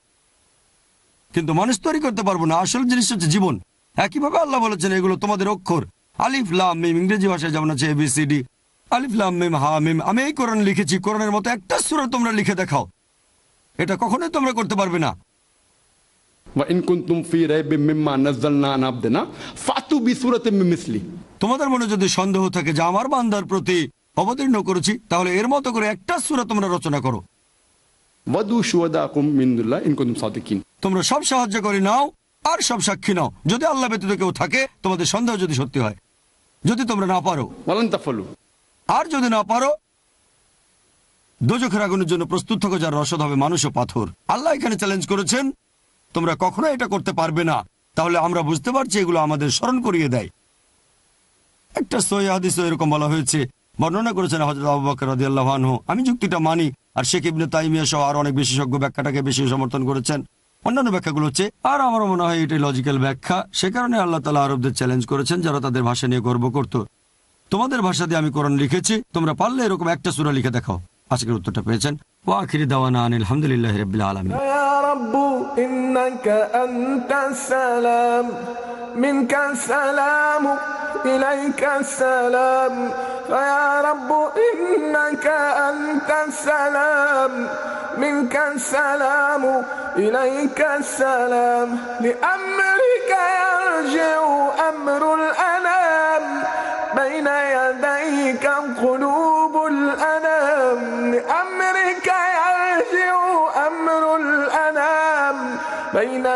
[SPEAKER 5] কিন্তু মানুষ তৈরি করতে পারবো না। আসল জিনিস হচ্ছে জীবন। একইভাবে আল্লাহ বলেছেন এগুলো তোমাদের অক্ষর, আলিফ লাম মিম। ইংরেজি ভাষায় যেমন আছে ABCD, আলিফ লাম মিম হা মিম। আমি এই কোরআন লিখেছি, কোরআনের মতো একটা সূরা তোমরা লিখে দেখাও। এটা কখনোই তোমরা করতে পারবে না।
[SPEAKER 4] وإن كنتم في ريب مما نزلنا على عبدنا فأتوا بسورة من مثله।
[SPEAKER 5] তোমাদের মনে যদি সন্দেহ থাকে যে আমার বান্দার প্রতি অবতীর্ণ করেছি, তাহলে এর মতো করে একটা সূরা তোমরা রচনা করো।
[SPEAKER 4] وادعوا شهداءكم من دون الله إن كنتم صادقين।
[SPEAKER 5] তোমরা সব সাহায্য করে নাও আর সব সাক্ষী নাও, যদি আল্লাহ ব্যতীত কেউ থাকে, তোমাদের সন্দেহ যদি সত্যি হয়। যদি তোমরা না পারো,
[SPEAKER 4] ولن تفعلوا।
[SPEAKER 5] আর যদি না পারো, দোজখের আগুনের জন্য প্রস্তুত থাকো, যার রসদ হবে মানুষ ও পাথর। আল্লাহ এখানে চ্যালেঞ্জ করেছেন, তোমরা কখনো এটা করতে পারবে না। তাহলে আমরা বুঝতে পারছি এগুলো আমাদের স্মরণ করিয়ে দেয়। একটা সহিহ হাদিসে এরকম বলা হয়েছে, বর্ণনা করেছেন হযরত আবু বকর রাদিয়াল্লাহু আনহু। আমি যুক্তিটা মানি, আর শেখ ইবনে তাইমিয়া সহ আর অনেক বিশেষজ্ঞ ব্যাখ্যাটাকে বেশি সমর্থন করেছেন। অন্যান্য ব্যাখ্যাগুলো হচ্ছে, আর আমার মনে হয় এটাই লজিক্যাল ব্যাখ্যা। সে কারণে আল্লাহ তাআলা আরবদের চ্যালেঞ্জ করেছেন, যারা তাদের ভাষা নিয়ে গর্ব করত। তোমাদের ভাষা দিয়ে আমি কোরআন লিখেছি, তোমরা পারলে এরকম একটা সূরা লিখে দেখাও। আজকের উত্তরটা পেয়েছেন। ওয়া আখিরি দাওয়ানা আনিল হামদুলিল্লাহি রাব্বিল আলামিন।
[SPEAKER 12] ইয়া রাব্বু ইন্নাকা আনতাস সালাম মিনকা সালাম ইলাইকা সালাম ইয়া রাব্বু ইন্নাকা আনতাস সালাম মিনকা সালাম ইলাইকা সালাম লিআমরিকা ইয়ারজিউ আমরুল আনাম بين يديك قلوب الأنام لأمرك يرجع أمر الأنام بين